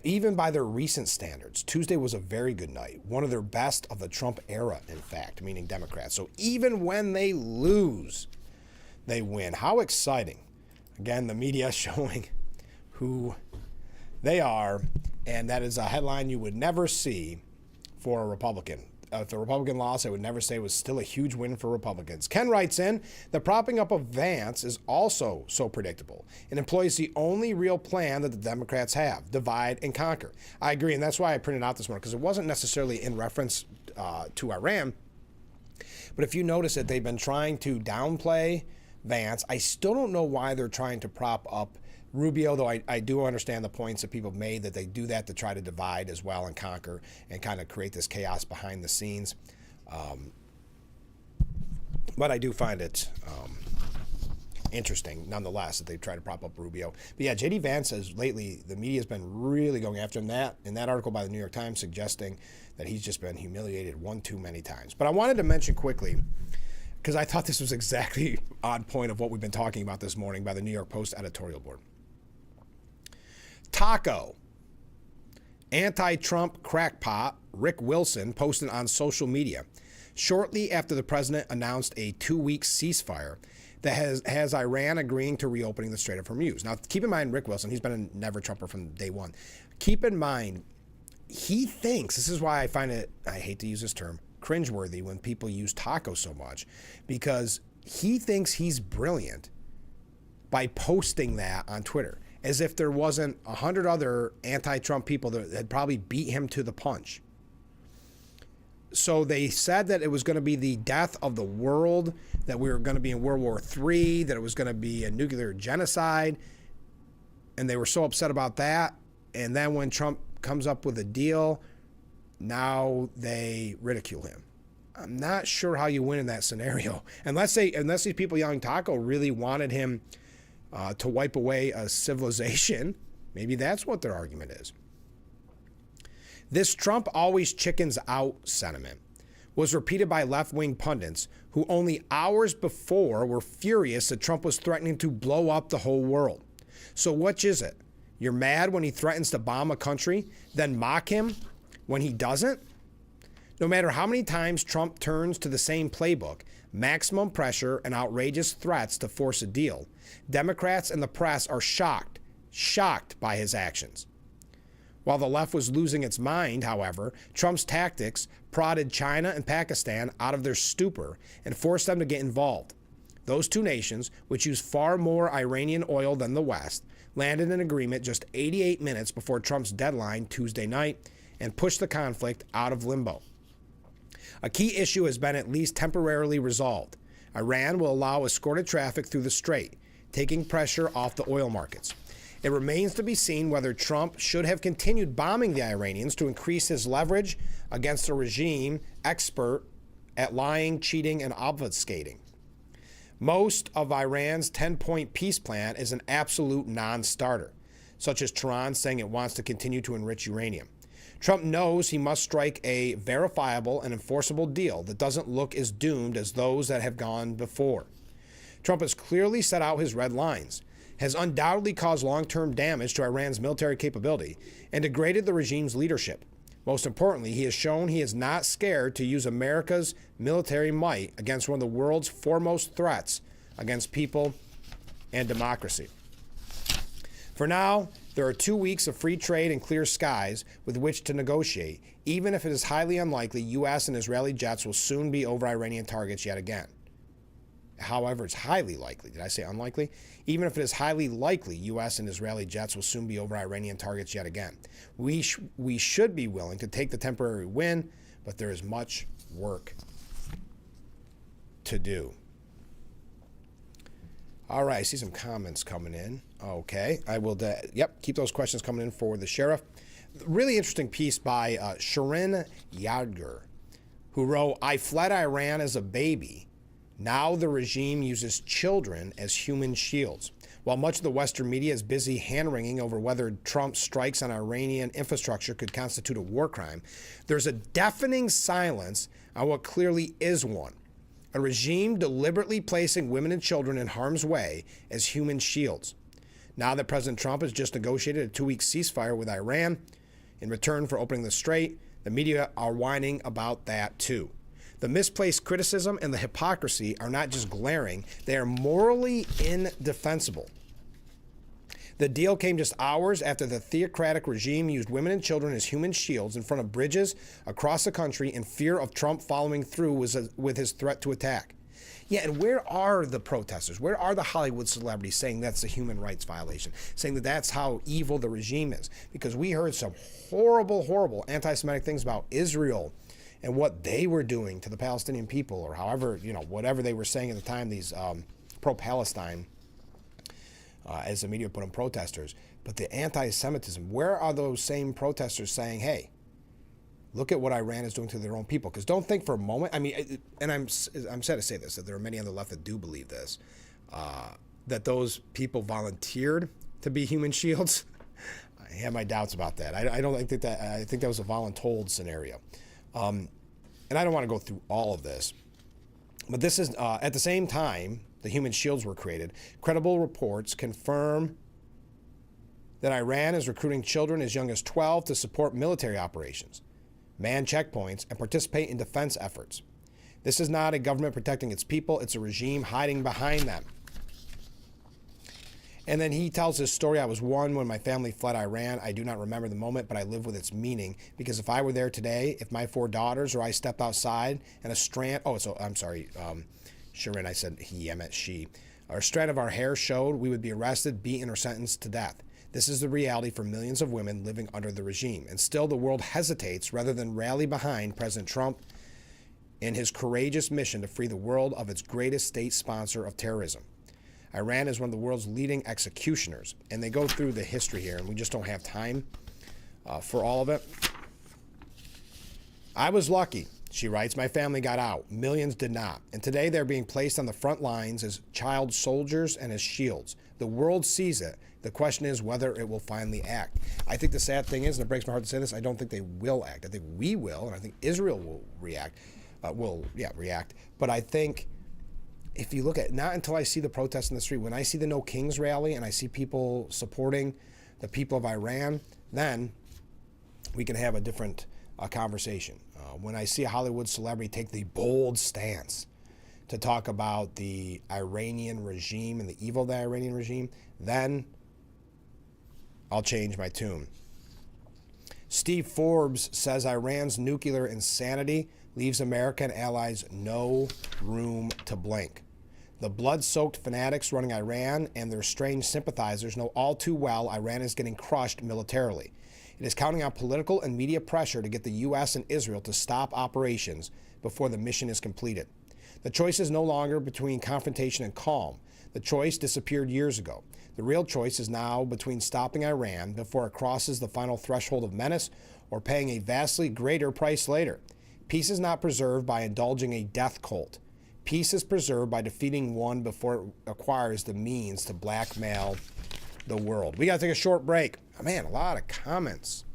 Even by their recent standards, Tuesday was a very good night. One of their best of the Trump era, in fact, meaning Democrats. So even when they lose, they win. How exciting. Again, the media showing who they are, and that is a headline you would never see for a Republican. If the Republican lost, I would never say it was still a huge win for Republicans. Ken writes in, the propping up of Vance is also so predictable. It employs the only real plan that the Democrats have, divide and conquer. I agree, and that's why I printed out this morning, because it wasn't necessarily in reference to Iran. But if you notice that they've been trying to downplay Vance, I still don't know why they're trying to prop up Rubio, though I do understand the points that people have made that they do that to try to divide as well and conquer and kind of create this chaos behind the scenes. But I do find it interesting, nonetheless, that they try to prop up Rubio. But yeah, J.D. Vance says lately the media has been really going after him. In that article by the New York Times suggesting that he's just been humiliated one too many times. But I wanted to mention quickly, because I thought this was exactly on point of what we've been talking about this morning by the New York Post editorial board. Taco. Anti-Trump crackpot Rick Wilson posted on social media shortly after the president announced a 2-week ceasefire that has Iran agreeing to reopening the Strait of Hormuz. Now, keep in mind, Rick Wilson, he's been a never-Trumper from day one. Keep in mind, he thinks, this is why I find it, I hate to use this term, cringeworthy when people use taco so much, because he thinks he's brilliant by posting that on Twitter, as if there wasn't 100 other anti-Trump people that had probably beat him to the punch. So they said that it was going to be the death of the world, that we were going to be in World War III, that it was going to be a nuclear genocide, and they were so upset about that. And then when Trump comes up with a deal, now they ridicule him. I'm not sure how you win in that scenario. Unless these people yelling taco really wanted him to wipe away a civilization. Maybe that's what their argument is. This Trump always chickens out sentiment was repeated by left-wing pundits who only hours before were furious that Trump was threatening to blow up the whole world. So which is it? You're mad when he threatens to bomb a country, then mock him when he doesn't? No matter how many times Trump turns to the same playbook, maximum pressure and outrageous threats to force a deal, Democrats and the press are shocked by his actions. While the left was losing its mind, however, Trump's tactics prodded China and Pakistan out of their stupor and forced them to get involved. Those two nations, which use far more Iranian oil than the West, landed an agreement just 88 minutes before Trump's deadline Tuesday night and pushed the conflict out of limbo. A key issue has been at least temporarily resolved. Iran will allow escorted traffic through the strait, taking pressure off the oil markets. It remains to be seen whether Trump should have continued bombing the Iranians to increase his leverage against a regime expert at lying, cheating, and obfuscating. Most of Iran's 10-point peace plan is an absolute non-starter, such as Tehran saying it wants to continue to enrich uranium. Trump knows he must strike a verifiable and enforceable deal that doesn't look as doomed as those that have gone before. Trump has clearly set out his red lines, has undoubtedly caused long-term damage to Iran's military capability, and degraded the regime's leadership. Most importantly, he has shown he is not scared to use America's military might against one of the world's foremost threats against people and democracy. For now, there are 2 weeks of free trade and clear skies with which to negotiate, even if it is highly unlikely U.S. and Israeli jets will soon be over Iranian targets yet again. However, it's highly likely. Did I say unlikely? Even if it is highly likely, U.S. and Israeli jets will soon be over Iranian targets yet again. We should be willing to take the temporary win, but there is much work to do. All right, I see some comments coming in. Okay, I will, keep those questions coming in for the sheriff. Really interesting piece by Shirin Yadgar, who wrote, "I fled Iran as a baby. Now the regime uses children as human shields." While much of the Western media is busy hand-wringing over whether Trump's strikes on Iranian infrastructure could constitute a war crime, there's a deafening silence on what clearly is one. A regime deliberately placing women and children in harm's way as human shields. Now that President Trump has just negotiated a 2-week ceasefire with Iran in return for opening the strait, the media are whining about that too. The misplaced criticism and the hypocrisy are not just glaring, they are morally indefensible. The deal came just hours after the theocratic regime used women and children as human shields in front of bridges across the country in fear of Trump following through with his threat to attack. Yeah, and where are the protesters? Where are the Hollywood celebrities saying that's a human rights violation, saying that that's how evil the regime is? Because we heard some horrible, horrible anti-Semitic things about Israel and what they were doing to the Palestinian people, or however, whatever they were saying at the time, these pro-Palestine, as the media put them, protesters. But the anti-Semitism, where are those same protesters saying, hey, look at what Iran is doing to their own people? Because don't think for a moment, and I'm sad to say this, that there are many on the left that do believe this, that those people volunteered to be human shields. I have my doubts about that. I don't think that, I think that was a voluntold scenario. And I don't want to go through all of this, but this is, at the same time the human shields were created, credible reports confirm that Iran is recruiting children as young as 12 to support military operations, man checkpoints, and participate in defense efforts. This is not a government protecting its people, it's a regime hiding behind them. And then he tells his story, "I was one when my family fled Iran. I do not remember the moment, but I live with its meaning. Because if I were there today, if my 4 daughters or I stepped outside and a strand," Shirin, I said he, I meant she, "or a strand of our hair showed, we would be arrested, beaten, or sentenced to death. This is the reality for millions of women living under the regime. And still the world hesitates rather than rally behind President Trump in his courageous mission to free the world of its greatest state sponsor of terrorism. Iran is one of the world's leading executioners." And they go through the history here, and we just don't have time for all of it. "I was lucky," she writes, "my family got out. Millions did not. And today they're being placed on the front lines as child soldiers and as shields. The world sees it. The question is whether it will finally act." I think the sad thing is, and it breaks my heart to say this, I don't think they will act. I think we will, and I think Israel will react. React. But I think if you look at, not until I see the protests in the street, when I see the No Kings rally and I see people supporting the people of Iran, then we can have a different conversation. When I see a Hollywood celebrity take the bold stance to talk about the Iranian regime and the evil of the Iranian regime, then I'll change my tune. Steve Forbes says Iran's nuclear insanity leaves America and allies no room to blink. The blood-soaked fanatics running Iran and their strange sympathizers know all too well Iran is getting crushed militarily. It is counting on political and media pressure to get the U.S. and Israel to stop operations before the mission is completed. The choice is no longer between confrontation and calm. The choice disappeared years ago. The real choice is now between stopping Iran before it crosses the final threshold of menace or paying a vastly greater price later. Peace is not preserved by indulging a death cult. Peace is preserved by defeating one before it acquires the means to blackmail the world. We got to take a short break. Oh, man, a lot of comments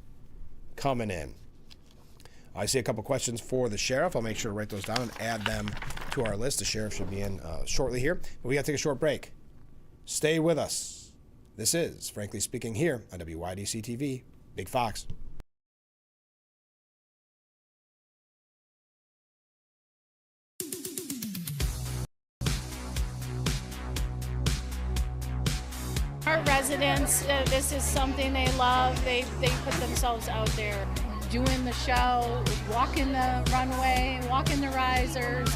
coming in. I see a couple questions for the sheriff. I'll make sure to write those down and add them to our list. The sheriff should be in shortly here. But we got to take a short break. Stay with us. This is Frankly Speaking here on WYDC TV, Big Fox. Our residents, this is something they love. They put themselves out there doing the show, walking the runway, walking the risers.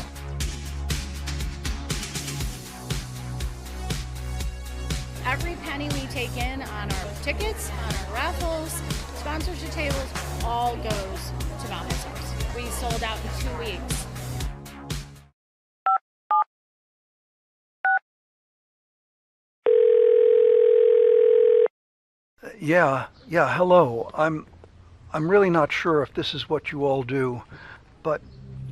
Every penny we take in on our tickets, on our raffles, sponsorship tables, all goes to volunteers. We sold out in 2 weeks. Yeah, hello. I'm really not sure if this is what you all do, but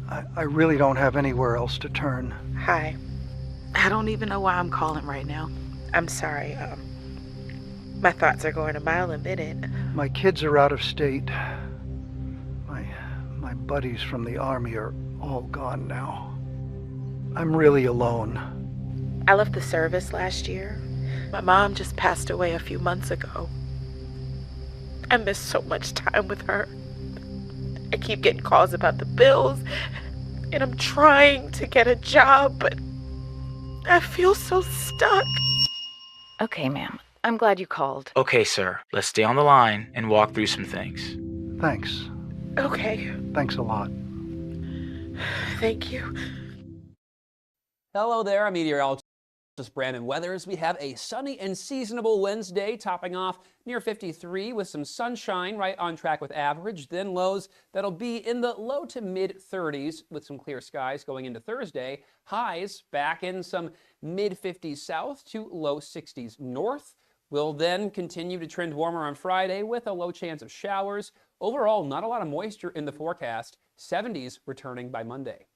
I really don't have anywhere else to turn. Hi. I don't even know why I'm calling right now. I'm sorry. My thoughts are going a mile a minute. My kids are out of state. My buddies from the Army are all gone now. I'm really alone. I left the service last year. My mom just passed away a few months ago. I miss so much time with her. I keep getting calls about the bills, and I'm trying to get a job, but I feel so stuck. Okay, ma'am. I'm glad you called. Okay, sir. Let's stay on the line and walk through some things. Thanks. Okay. Thanks a lot. Thank you. Hello there, I'm meteorologist Brandon Weathers. We have a sunny and seasonable Wednesday, topping off near 53 with some sunshine, right on track with average. Then lows that'll be in the low to mid 30s with some clear skies going into Thursday. Highs back in some mid 50s south to low 60s north. We'll then continue to trend warmer on Friday with a low chance of showers. Overall, not a lot of moisture in the forecast. 70s returning by Monday.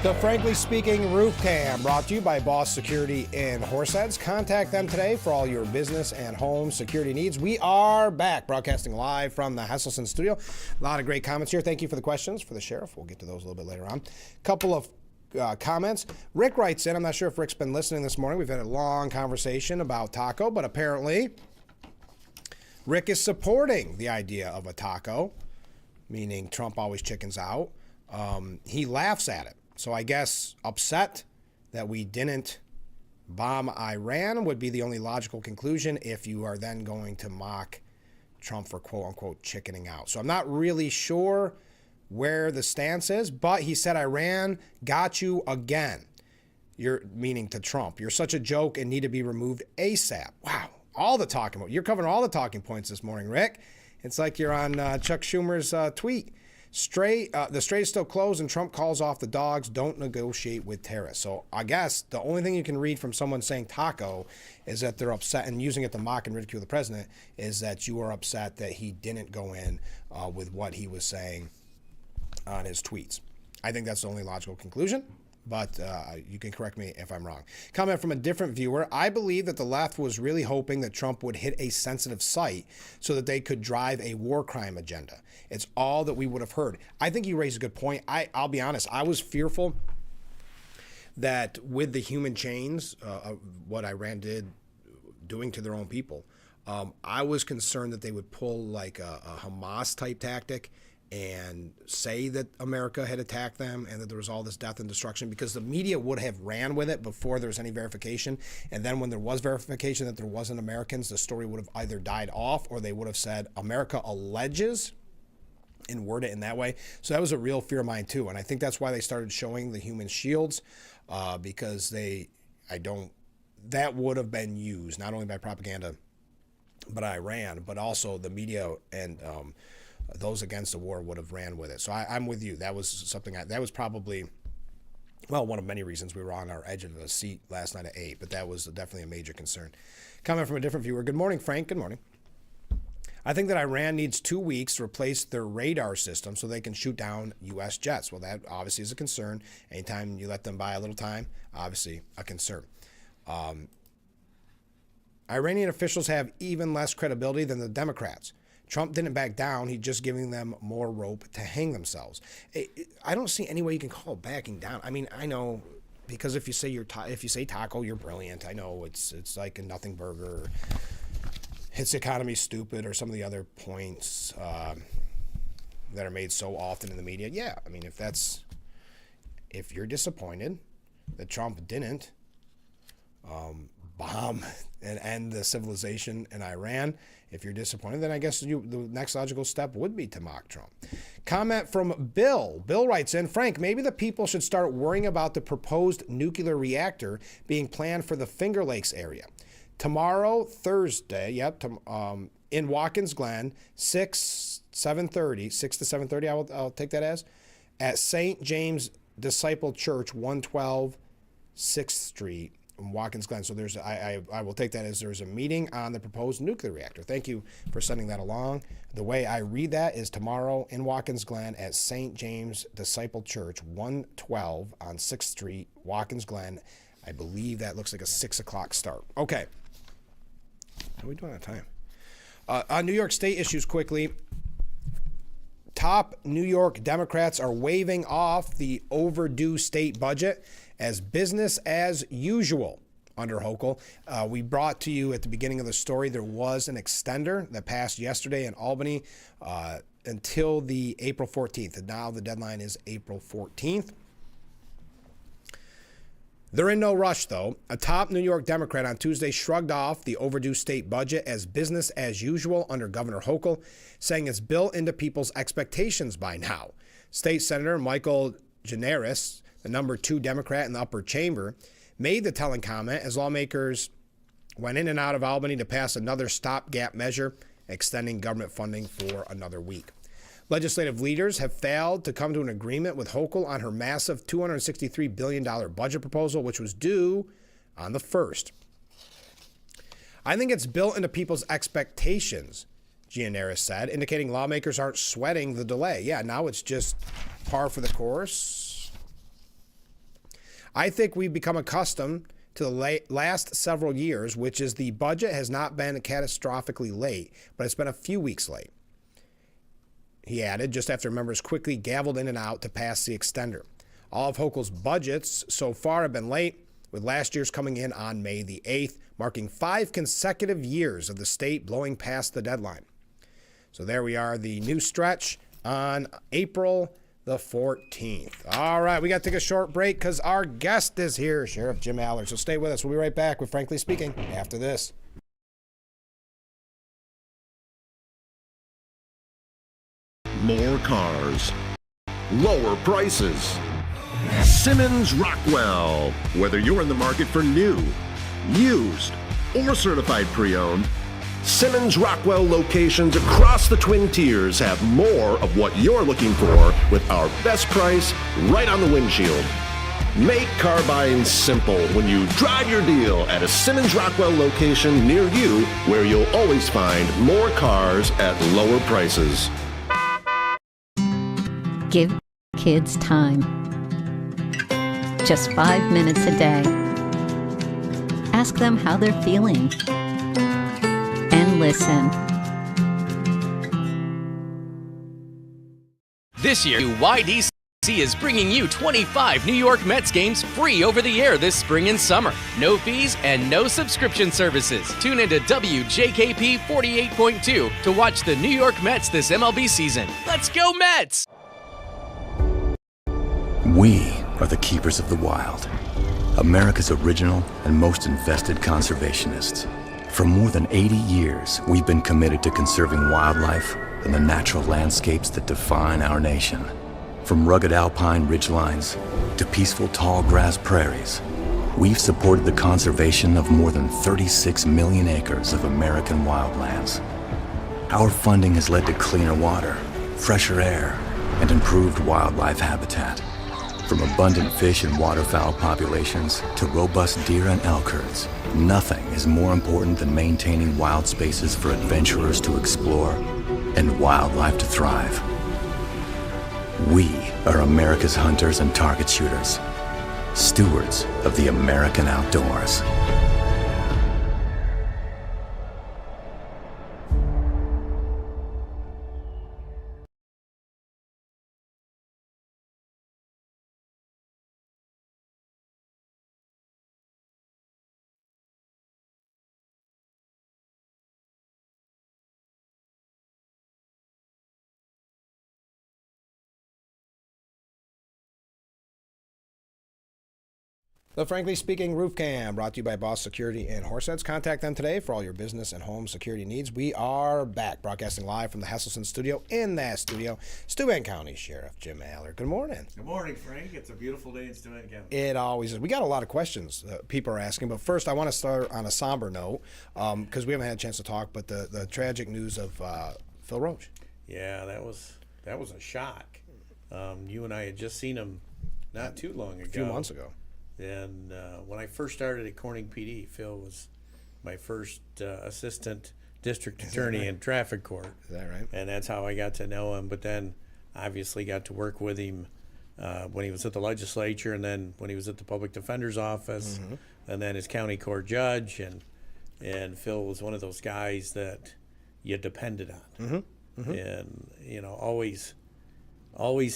The Frankly Speaking Roof Cam, brought to you by Boss Security in Horseheads. Contact them today for all your business and home security needs. We are back, broadcasting live from the Hesselson studio. A lot of great comments here. Thank you for the questions for the sheriff. We'll get to those a little bit later on. A couple of comments. Rick writes in, I'm not sure if Rick's been listening this morning. We've had a long conversation about taco, but apparently Rick is supporting the idea of a taco, meaning Trump always chickens out. He laughs at it. So I guess upset that we didn't bomb Iran would be the only logical conclusion if you are then going to mock Trump for quote-unquote chickening out. So I'm not really sure where the stance is, but he said Iran got you again. You're meaning to Trump. You're such a joke and need to be removed ASAP. Wow. You're covering all the talking points this morning, Rick. It's like you're on Chuck Schumer's tweet. The strait is still closed and Trump calls off the dogs. Don't negotiate with terrorists. So I guess the only thing you can read from someone saying taco is that they're upset, and using it to mock and ridicule the president is that you are upset that he didn't go in with what he was saying on his tweets. I think that's the only logical conclusion, but you can correct me if I'm wrong. Comment from a different viewer. I believe that the left was really hoping that Trump would hit a sensitive site so that they could drive a war crime agenda. It's all that we would have heard. I think you raise a good point. I'll be honest. I was fearful that with the human chains, what Iran did doing to their own people, I was concerned that they would pull like a Hamas type tactic and say that America had attacked them and that there was all this death and destruction, because the media would have ran with it before there was any verification. And then when there was verification that there wasn't Americans, the story would have either died off or they would have said America alleges and word it in that way. So that was a real fear of mine too. And I think that's why they started showing the human shields, because that would have been used not only by propaganda, but Iran, but also the media and those against the war would have ran with it. So I'm with you. That was something that was probably, well, one of many reasons we were on our edge of the seat last night at 8, but that was definitely a major concern. Comment from a different viewer. Good morning, Frank. Good morning. I think that Iran needs 2 weeks to replace their radar system so they can shoot down U.S. jets. Well, that obviously is a concern. Anytime you let them buy a little time, obviously a concern. Iranian officials have even less credibility than the Democrats. Trump didn't back down. He's just giving them more rope to hang themselves. I don't see any way you can call it backing down. I mean, I know, because if you say taco, you're brilliant. I know it's like a nothing burger. Its economy stupid, or some of the other points that are made so often in the media. Yeah, I mean, if you're disappointed that Trump didn't bomb and end the civilization in Iran, if you're disappointed, then I guess the next logical step would be to mock Trump. Comment from Bill. Bill writes in, Frank, maybe the people should start worrying about the proposed nuclear reactor being planned for the Finger Lakes area. Tomorrow, Thursday, in Watkins Glen, 6 to 7:30, I'll take that as, at St. James Disciple Church, 112 6th Street in Watkins Glen. So I will take that as there's a meeting on the proposed nuclear reactor. Thank you for sending that along. The way I read that is tomorrow in Watkins Glen at St. James Disciple Church, 112 on 6th Street, Watkins Glen. I believe that looks like a 6 o'clock start. Okay. How are we doing on time? On New York State issues quickly. Top New York Democrats are waving off the overdue state budget as business as usual under Hochul. We brought to you at the beginning of the story, there was an extender that passed yesterday in Albany until the April 14th. And now the deadline is April 14th. They're in no rush, though. A top New York Democrat on Tuesday shrugged off the overdue state budget as business as usual under Governor Hochul, saying it's built into people's expectations by now. State Senator Michael Gianaris, the number 2 Democrat in the upper chamber, made the telling comment as lawmakers went in and out of Albany to pass another stopgap measure, extending government funding for another week. Legislative leaders have failed to come to an agreement with Hochul on her massive $263 billion budget proposal, which was due on the 1st. I think it's built into people's expectations, Gianaris said, indicating lawmakers aren't sweating the delay. Yeah, now it's just par for the course. I think we've become accustomed to the last several years, which is the budget has not been catastrophically late, but it's been a few weeks late. He added, just after members quickly gavelled in and out to pass the extender. All of Hochul's budgets so far have been late, with last year's coming in on May the 8th, marking 5 consecutive years of the state blowing past the deadline. So there we are, the new stretch on April the 14th. All right, we got to take a short break because our guest is here, Sheriff Jim Allard. So stay with us. We'll be right back with Frankly Speaking after this. More cars, lower prices. Simmons Rockwell. Whether you're in the market for new, used, or certified pre-owned, Simmons Rockwell locations across the Twin Tiers have more of what you're looking for with our best price right on the windshield. Make car buying simple when you drive your deal at a Simmons Rockwell location near you, where you'll always find more cars at lower prices. Give kids time. Just 5 minutes a day. Ask them how they're feeling. And listen. This year, WYDC is bringing you 25 New York Mets games free over the air this spring and summer. No fees and no subscription services. Tune into WJKP 48.2 to watch the New York Mets this MLB season. Let's go Mets! We are the keepers of the wild. America's original and most invested conservationists. For more than 80 years, we've been committed to conserving wildlife and the natural landscapes that define our nation. From rugged alpine ridgelines to peaceful tall grass prairies, we've supported the conservation of more than 36 million acres of American wildlands. Our funding has led to cleaner water, fresher air, and improved wildlife habitat. From abundant fish and waterfowl populations to robust deer and elk herds, nothing is more important than maintaining wild spaces for adventurers to explore and wildlife to thrive. We are America's hunters and target shooters, stewards of the American outdoors. The Frankly Speaking Roof Cam, brought to you by Boss Security and Horseheads. Contact them today for all your business and home security needs. We are back, broadcasting live from the Hesselson studio. In that studio, Steuben County Sheriff Jim Aller. Good morning. Good morning, Frank. It's a beautiful day in Steuben County. It always is. We got a lot of questions people are asking, but first I want to start on a somber note because we haven't had a chance to talk, but the tragic news of Phil Roach. Yeah, that was a shock. You and I had just seen him not too long ago. A few months ago. And when I first started at Corning PD, Phil was my first assistant district attorney in traffic court. Is that right? And that's how I got to know him. But then obviously got to work with him when he was at the legislature, and then when he was at the public defender's office, and then as county court judge. And Phil was one of those guys that you depended on. And, you know, always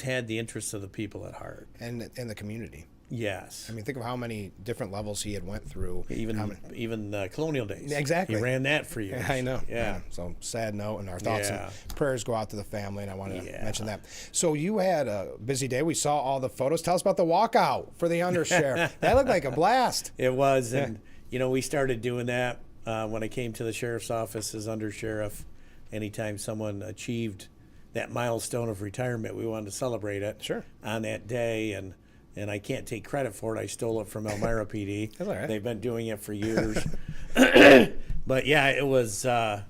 had the interests of the people at heart. And the community. Yes. I mean, think of how many different levels he had went through. Even colonial days. Exactly. He ran that for years. I know. Yeah. So sad note, and our thoughts and prayers go out to the family, and I wanted to mention that. So you had a busy day. We saw all the photos. Tell us about the walkout for the undersheriff. That looked like a blast. It was, and you know, we started doing that when I came to the sheriff's office as undersheriff. Anytime someone achieved that milestone of retirement, we wanted to celebrate it on that day. And I can't take credit for it. I stole it from Elmira PD. That's all right. They've been doing it for years. But yeah, it was, and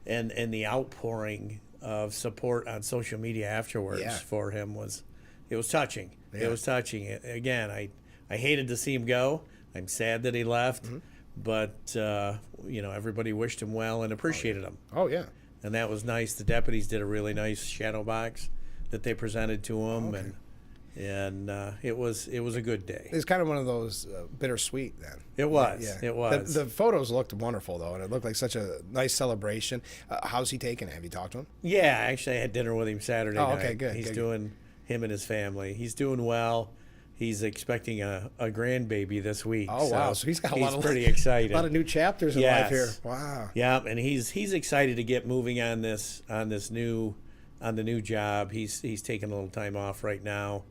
the outpouring of support on social media afterwards for him was touching. It was touching. Again, I hated to see him go. I'm sad that he left. But, you know, everybody wished him well and appreciated him. Oh, yeah. And that was nice. The deputies did a really nice shadow box that they presented to him. And it was a good day. It's kind of one of those bittersweet then. It was. It was. The photos looked wonderful though, and it looked like such a nice celebration. How's he taking it? Have you talked to him? Yeah, actually, I had dinner with him Saturday night. Okay, good. He's doing him and his family. He's doing well. He's expecting a grandbaby this week. Oh wow! So he's got he's pretty excited. A lot of new chapters in life here. Wow. Yeah, and he's excited to get moving on the new job. He's taking a little time off right now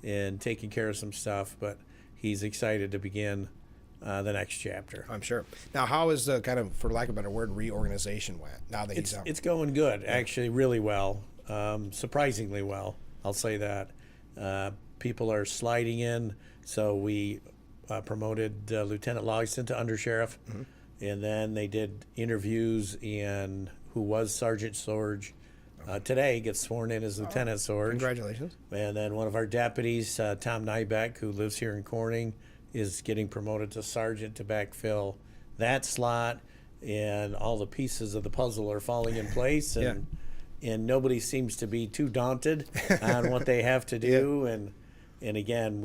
and taking care of some stuff, but he's excited to begin the next chapter. I'm sure. Now, how is the kind of, for lack of a better word, reorganization went now that he's out? It's going good, actually, really well, surprisingly well. I'll say that. People are sliding in, so we promoted Lieutenant Logston to undersheriff, and then they did interviews, and who was Sergeant Sorge. Today gets sworn in as Lieutenant Sorge. Congratulations. And then one of our deputies, Tom Nybeck, who lives here in Corning, is getting promoted to sergeant to backfill that slot. And all the pieces of the puzzle are falling in place. And nobody seems to be too daunted on what they have to do. And again,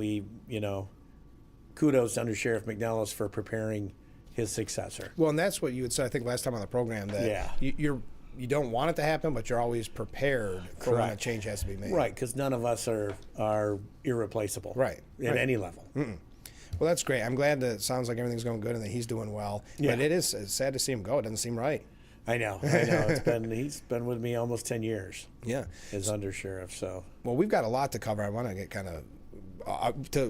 kudos to Under Sheriff McNellis for preparing his successor. Well, and that's what you had said, I think, last time on the program, that you're you don't want it to happen, but you're always prepared for when a Correct. change has to be made. Right, because none of us are irreplaceable. Right. At any level. Mm-mm. Well, that's great. I'm glad that it sounds like everything's going good and that he's doing well. Yeah. But it's sad to see him go. It doesn't seem right. I know. He's been with me almost 10 years. Yeah. As undersheriff. So. Well, we've got a lot to cover. I want to get kind of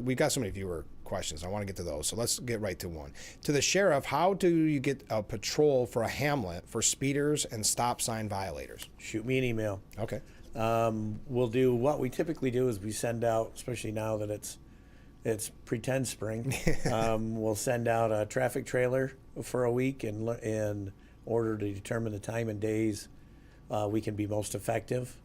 we've got so many viewer questions. I want to get to those. So let's get right to one. To the sheriff, how do you get a patrol for a hamlet for speeders and stop sign violators? Shoot me an email. Okay. We'll do what we typically do is we send out, especially now that it's pretend spring. We'll send out a traffic trailer for a week in order to determine the time and days we can be most effective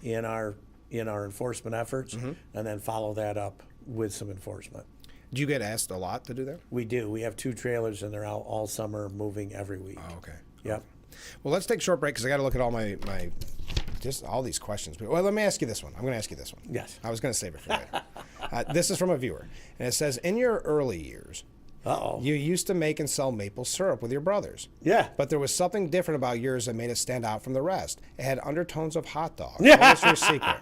in our enforcement efforts, and then follow that up with some enforcement. Do you get asked a lot to do that? We do. We have 2 trailers, and they're out all summer, moving every week. Oh, okay. Yep. Well, let's take a short break because I got to look at all my just all these questions. Well, let me ask you this one. I'm going to ask you this one. Yes. I was going to save it for later. This is from a viewer, and it says, in your early years, you used to make and sell maple syrup with your brothers. Yeah. But there was something different about yours that made it stand out from the rest. It had undertones of hot dog. What was your secret?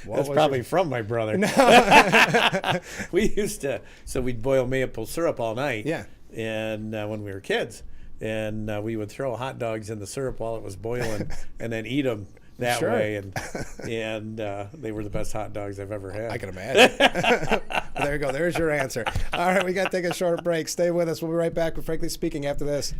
That's probably from my brother. No. We used to, so we'd boil maple syrup all night. Yeah. And when we were kids, and we would throw hot dogs in the syrup while it was boiling, and then eat them that way. And they were the best hot dogs I've ever had. I can imagine. Well, there you go. There's your answer. All right, we got to take a short break. Stay with us. We'll be right back with Frankly Speaking after this.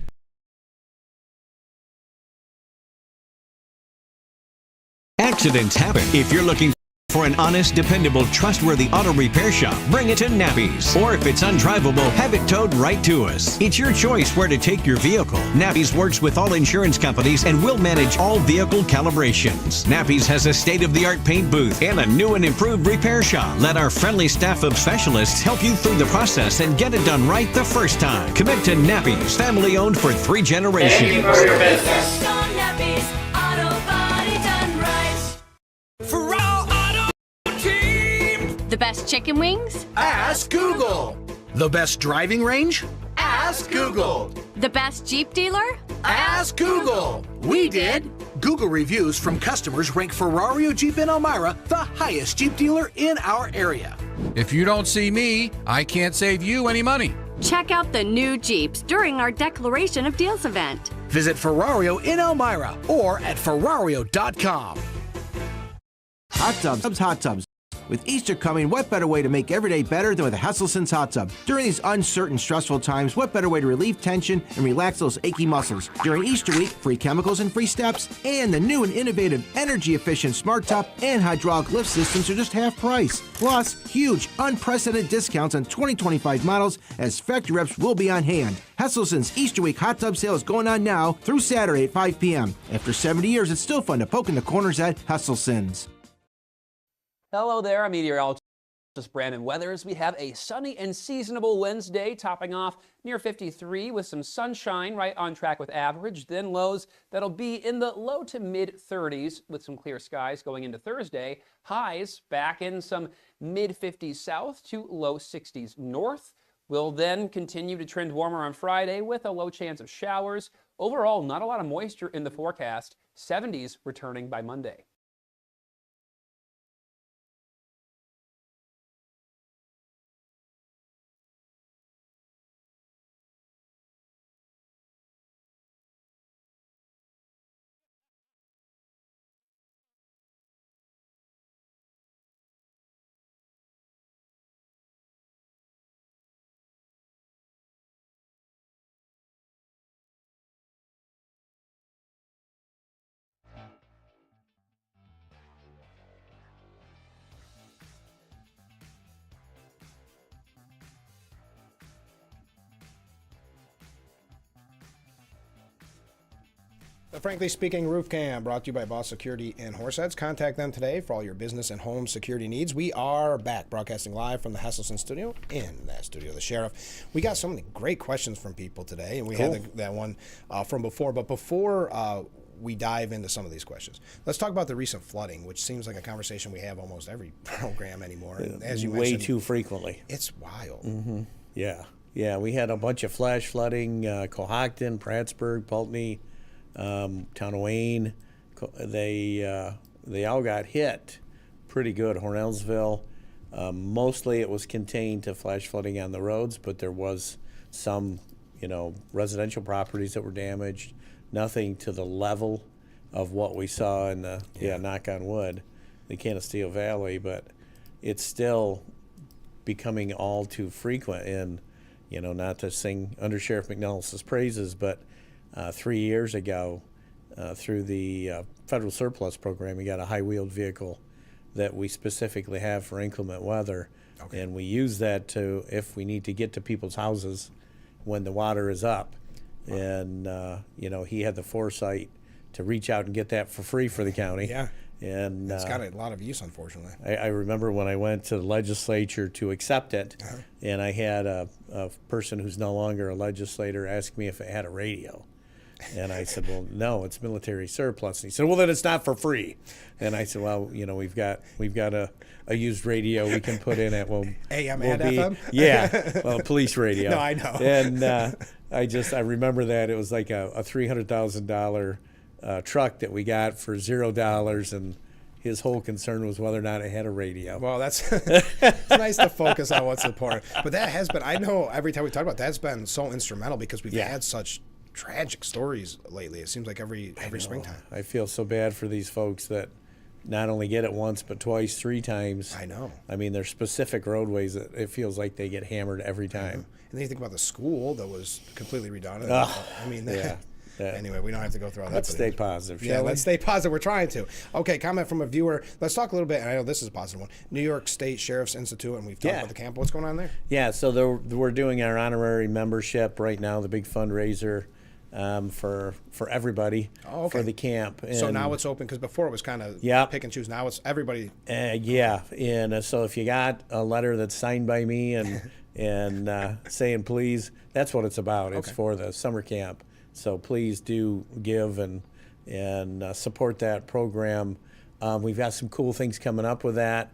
Accidents happen. If you're looking for an honest, dependable, trustworthy auto repair shop, bring it to Nappy's. Or if it's undrivable, have it towed right to us. It's your choice where to take your vehicle. Nappy's works with all insurance companies and will manage all vehicle calibrations. Nappy's has a state-of-the-art paint booth and a new and improved repair shop. Let our friendly staff of specialists help you through the process and get it done right the first time. Commit to Nappy's, family-owned for 3 generations. Thank you for your business. Nappy's Auto Body done right. For our auto team. The best chicken wings? Ask Google. The best driving range? Ask Google. The best Jeep dealer? Ask Google. We did. Google reviews from customers rank Ferrario Jeep in Elmira the highest Jeep dealer in our area. If you don't see me, I can't save you any money. Check out the new Jeeps during our Declaration of Deals event. Visit Ferrario in Elmira or at Ferrario.com. Hot tubs, hot tubs. With Easter coming, what better way to make every day better than with a Hesselsen's hot tub? During these uncertain, stressful times, what better way to relieve tension and relax those achy muscles? During Easter week, free chemicals and free steps, and the new and innovative energy-efficient smart top and hydraulic lift systems are just half price. Plus, huge, unprecedented discounts on 2025 models as factory reps will be on hand. Hesselsen's Easter week hot tub sale is going on now through Saturday at 5 p.m. After 70 years, it's still fun to poke in the corners at Hesselsen's. Hello there, I'm meteorologist Brandon Weathers. We have a sunny and seasonable Wednesday, topping off near 53 with some sunshine right on track with average, then lows that'll be in the low to mid 30s with some clear skies going into Thursday. Highs back in some mid 50s south to low 60s north. We'll then continue to trend warmer on Friday with a low chance of showers. Overall, not a lot of moisture in the forecast. 70s returning by Monday. The Frankly Speaking Roof Cam brought to you by Boss Security in Horseheads. Contact them today for all your business and home security needs. We are back broadcasting live from the Hesselsen studio in that studio of the sheriff. We got so many great questions from people today, and we had that one from before. But before we dive into some of these questions, let's talk about the recent flooding, which seems like a conversation we have almost every program anymore. And as you way mentioned, too frequently. It's wild. Mm-hmm. Yeah. We had a bunch of flash flooding, Cohocton, Prattsburg, Pulteney, Town of Wayne, they all got hit pretty good. Hornellsville, mostly it was contained to flash flooding on the roads, but there was some, residential properties that were damaged. Nothing to the level of what we saw in the, knock on wood, the Canasteo Valley, but it's still becoming all too frequent. And, not to sing Under Sheriff McNellis's praises, but 3 years ago, through the federal surplus program, we got a high-wheeled vehicle that we specifically have for inclement weather. Okay. And we use that to, if we need to get to people's houses when the water is up. Wow. And, he had the foresight to reach out and get that for free for the county. Yeah. And it's got a lot of use, unfortunately. I remember when I went to the legislature to accept it, and I had a person who's no longer a legislator ask me if it had a radio. And I said, well, no, it's military surplus. And he said, well, then it's not for free. And I said, well, we've got a used radio we can put in it. Well, AM and FM? Yeah, well, police radio. No, I know. And I remember that it was like a $300,000 truck that we got for $0, and his whole concern was whether or not it had a radio. Well, that's it's nice to focus on what's important. But that has been, I know every time we talk about that, that's been so instrumental because we've had such tragic stories lately. It seems like every springtime. I feel so bad for these folks that not only get it once, but twice, 3 times. I know. I mean, there's specific roadways that it feels like they get hammered every time. And then you think about the school that was completely redone. I mean, anyway, we don't have to go through all that. Let's stay positive, Yeah, shall we? let's stay positive. We're trying to. Okay, comment from a viewer. Let's talk a little bit, and I know this is a positive one. New York State Sheriff's Institute, and we've talked about the camp. What's going on there? Yeah, so we're doing our honorary membership right now, the big fundraiser for everybody for the camp. And so now it's open, because before it was kind of pick and choose. Now it's everybody. And so if you got a letter that's signed by me and saying please, that's what it's about. It's for the summer camp. So please do give and support that program. We've got some cool things coming up with that.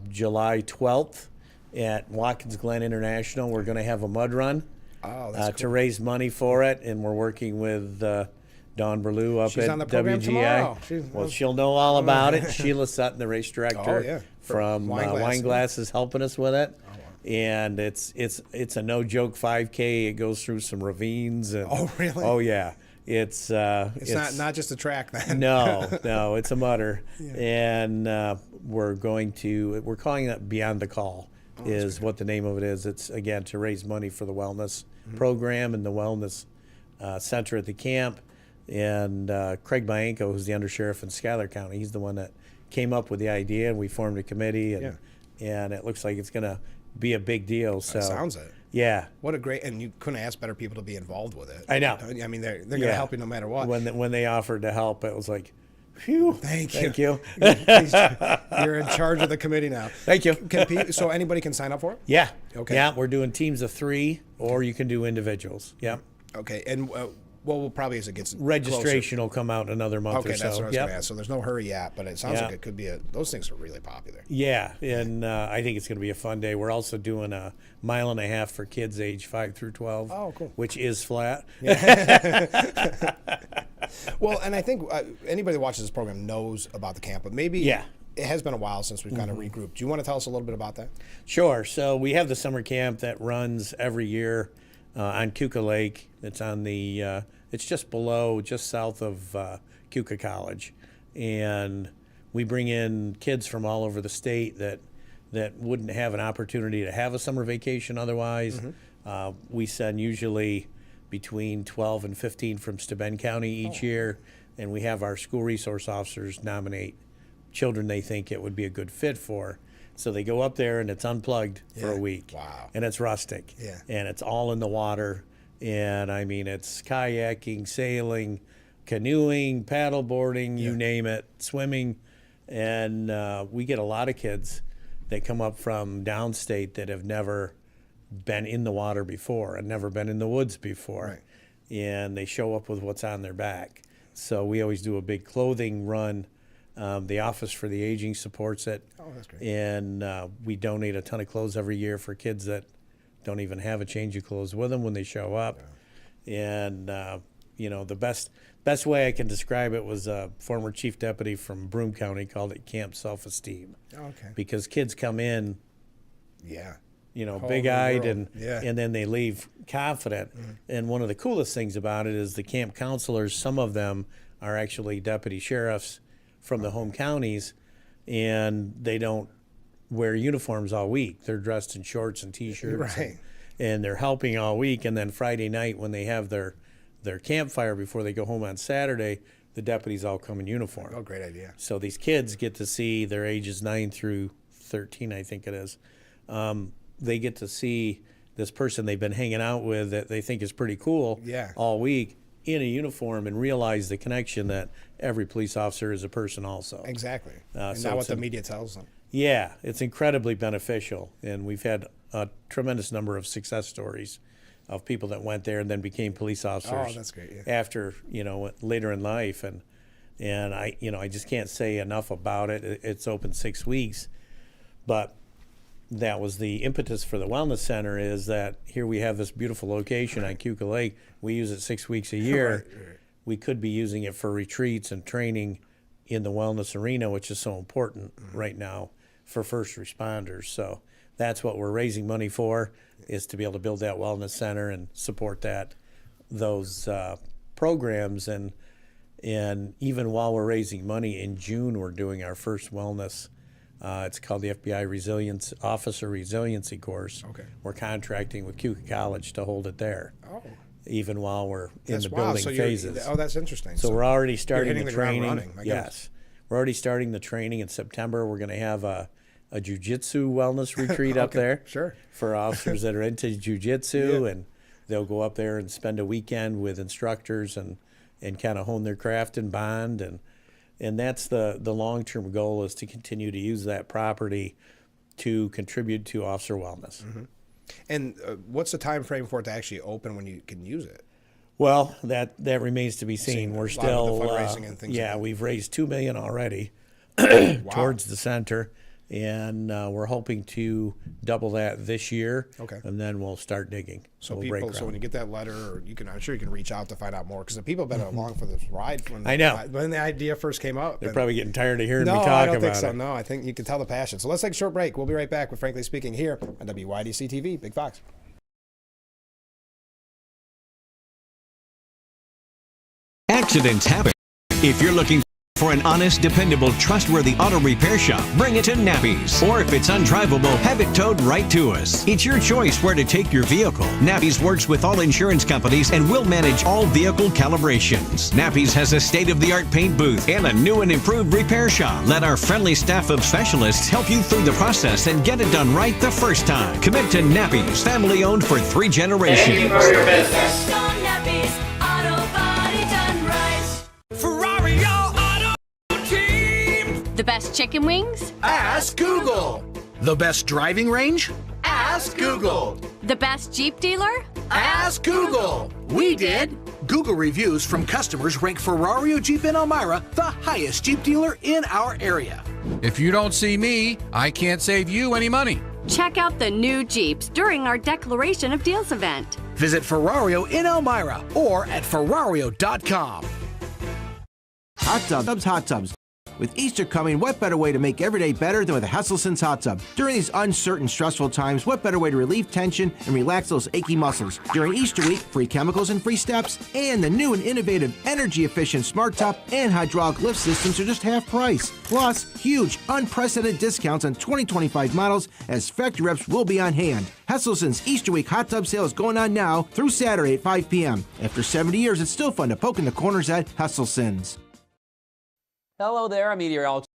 July 12th at Watkins Glen International, we're going to have a mud run to raise money for it, and we're working with Dawn Berlew up She's at on the program WGI. Tomorrow. She'll know all about it. Sheila Sutton, the race director from Wine Glass, is helping us with it. And it's a no joke 5K. It goes through some ravines. And, oh, really? Oh, yeah. It's not just a track then. No, it's a mutter. And we're calling it Beyond the Call is what the name of it is. It's, again, to raise money for the wellness program and the wellness center at the camp. And Craig Bianco, who's the undersheriff in Schuyler County, he's the one that came up with the idea, and we formed a committee, and it looks like it's going to be a big deal. So that sounds it. Yeah. What a great, and you couldn't ask better people to be involved with it. I know. I mean, they're going to help you no matter what. When they offered to help, it was like, phew. Thank you. You're in charge of the committee now. Thank you. So anybody can sign up for it? Yeah. Okay. Yeah, we're doing teams of 3, or you can do individuals. Yeah. Okay, and we'll probably, as it gets registration closer, will come out in another month or so. Okay, that's what I was going to ask. So there's no hurry yet, but it sounds like it could be those things are really popular. Yeah, and I think it's going to be a fun day. We're also doing a 1.5 miles for kids age 5 through 12. Oh, cool. Which is flat. Yeah. Well, and I think anybody that watches this program knows about the camp, but maybe it has been a while since we've kind of regrouped. Do you want to tell us a little bit about that? Sure. So we have the summer camp that runs every year on Kuka Lake. It's on the it's just south of Kuka College, and we bring in kids from all over the state that wouldn't have an opportunity to have a summer vacation otherwise. We send usually between 12 and 15 from Steuben County each year, and we have our school resource officers nominate children they think it would be a good fit for. So they go up there, and it's unplugged for a week. Wow. And it's rustic. Yeah. And it's all in the water. And, I mean, it's kayaking, sailing, canoeing, paddle boarding, you name it, swimming. And we get a lot of kids that come up from downstate that have never been in the water before and never been in the woods before. Right. And they show up with what's on their back. So we always do a big clothing run. The Office for the Aging supports it. Oh, that's great. And we donate a ton of clothes every year for kids that don't even have a change of clothes with them when they show up. And, the best way I can describe it was a former chief deputy from Broome County called it Camp Self-Esteem. Okay. Because kids come in, Yeah. Whole big-eyed, new and world. and then they leave confident. And one of the coolest things about it is the camp counselors, some of them are actually deputy sheriffs from the home counties, and they don't wear uniforms all week. They're dressed in shorts and T-shirts. Right. And they're helping all week, and then Friday night when they have their campfire before they go home on Saturday, the deputies all come in uniform. Oh, great idea. So these kids get to see, their ages 9 through 13, I think it is. They get to see this person they've been hanging out with that they think is pretty cool all week in a uniform, and realize the connection that every police officer is a person also. Exactly. And So not what it's the media tells them. Yeah, it's incredibly beneficial. And we've had a tremendous number of success stories of people that went there and then became police officers. Oh, that's great, yeah. After, later in life. And I just can't say enough about it. It's open 6 weeks. But that was the impetus for the Wellness Center, is that here we have this beautiful location on Cuca Lake. We use it 6 weeks a year. Right. We could be using it for retreats and training in the wellness arena, which is so important right now for first responders. So that's what we're raising money for, is to be able to build that wellness center and support those programs. And even while we're raising money, in June we're doing our first wellness. It's called the FBI Officer Resiliency Course. Okay. We're contracting with Cuca College to hold it there. Oh. Even while we're in That's the wild. building So phases. that's interesting. So we're already starting hitting the the ground training. running. My goodness. Yes. We're already starting the training in September. We're going to have a jiu-jitsu wellness retreat up Okay, there. sure. For officers that are into jiu-jitsu, and they'll go up there and spend a weekend with instructors and kind of hone their craft and bond. And that's the long-term goal, is to continue to use that property to contribute to officer wellness. Mm-hmm. And what's the time frame for it to actually open when you can use it? Well, that remains to be seen. We're a lot still with the fundraising and things like that. we've raised $2 million already towards the center, and we're hoping to double that this year. Okay. And then we'll start digging. So we'll break people, so ground. when you get that letter, or I'm sure you can reach out to find out more, because the people have been along for this ride I know. when the idea first came up. They're and- probably getting tired of hearing me No, talk I don't about think so. it. No, I think you can tell the passion. So let's take a short break. We'll be right back with Frankly Speaking here on WYDC TV, Big Fox. Accidents happen. If you're looking for an honest, dependable, trustworthy auto repair shop, bring it to Nappy's. Or if it's undrivable, have it towed right to us. It's your choice where to take your vehicle. Nappy's works with all insurance companies and will manage all vehicle calibrations. Nappy's has a state-of-the-art paint booth and a new and improved repair shop. Let our friendly staff of specialists help you through the process and get it done right the first time. Commit to Nappy's, family-owned for 3 generations. Thank you for your business. Nappies, auto body done right. Ferrari Auto Team! The best chicken wings? Ask Google. The best driving range? Ask Google. The best Jeep dealer? Ask Google. We did. Google reviews from customers rank Ferrario Jeep in Elmira the highest Jeep dealer in our area. If you don't see me, I can't save you any money. Check out the new Jeeps during our Declaration of Deals event. Visit Ferrario in Elmira or at Ferrario.com. Hot tubs. With Easter coming, what better way to make every day better than with a Hesselsen's hot tub? During these uncertain, stressful times, what better way to relieve tension and relax those achy muscles? During Easter week, free chemicals and free steps, and the new and innovative energy-efficient smart top and hydraulic lift systems are just half price. Plus, huge, unprecedented discounts on 2025 models, as factory reps will be on hand. Hesselsen's Easter week hot tub sale is going on now through Saturday at 5 p.m. After 70 years, it's still fun to poke in the corners at Hesselsen's. Hello there, I'm meteorologist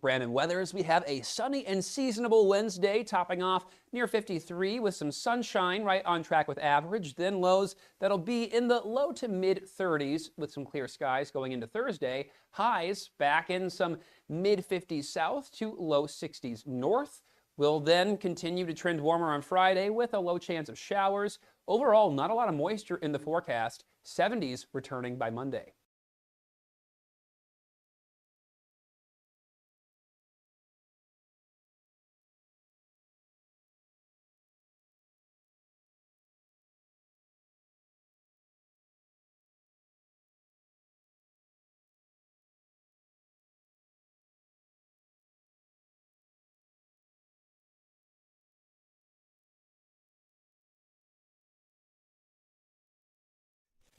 Brandon Weathers. We have a sunny and seasonable Wednesday, topping off near 53 with some sunshine, right on track with average. Then lows that'll be in the low to mid 30s with some clear skies going into Thursday. Highs back in some mid 50s south to low 60s north. We'll then continue to trend warmer on Friday with a low chance of showers. Overall, not a lot of moisture in the forecast. 70s returning by Monday.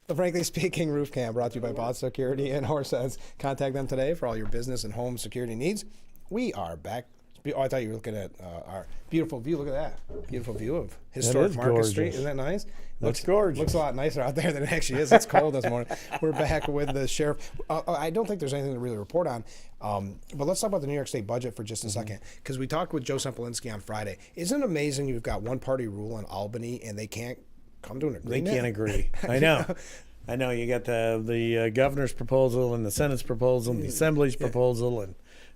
The Frankly Speaking Roof Cam brought to you by Boss Security and Horseheads. Contact them today for all your business and home security needs. We are back. Oh, I thought you were looking at our beautiful view. Look at that. Beautiful view of historic Market gorgeous. Street. Isn't that nice? Looks gorgeous. Looks a lot nicer out there than it actually is. It's cold this morning. We're back with the sheriff. I don't think there's anything to really report on. But let's talk about the New York State budget for just a second. Because we talked with Joe Sempolinski on Friday. Isn't it amazing you've got one party rule in Albany and they can't come to an agreement? They can't agree. I know. I know. You got the governor's proposal and the Senate's proposal and the Assembly's proposal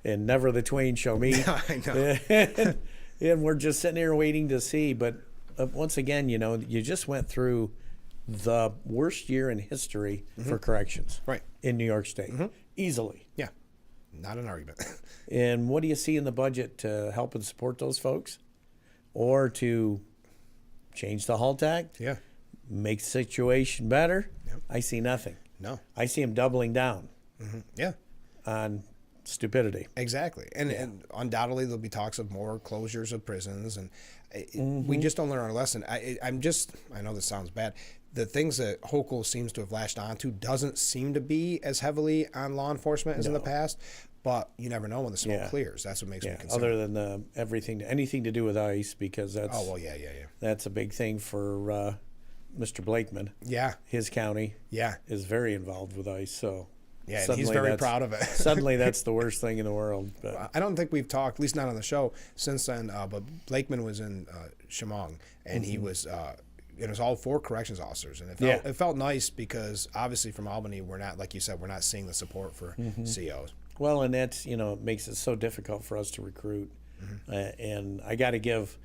and never the twain shall meet. I know. and we're just sitting here waiting to see. But once again, you just went through the worst year in history for corrections in New York State. Easily. Yeah. Not an argument. And what do you see in the budget to help and support those folks? Or to change the HALT Act? Yeah. Make the situation better? Yep. I see nothing. No. I see him doubling down Yeah. on stupidity. Exactly. And undoubtedly there'll be talks of more closures of prisons. And we just don't learn our lesson. I know this sounds bad. The things that Hochul seems to have latched onto doesn't seem to be as heavily on law enforcement as in the past. But you never know when the smoke clears. That's what makes me concerned. Other than anything to do with ICE, because that's that's a big thing for Mr. Blakeman. Yeah, his county. Is very involved with ICE. So and he's very proud of it. Suddenly, that's the worst thing in the world. But I don't think we've talked, at least not on the show, since then. But Blakeman was in Chemung, and he was. It was all 4 corrections officers, and it felt nice because obviously from Albany, we're not, like you said, we're not seeing the support for COs. Well, and that's, it makes it so difficult for us to recruit. And I got to give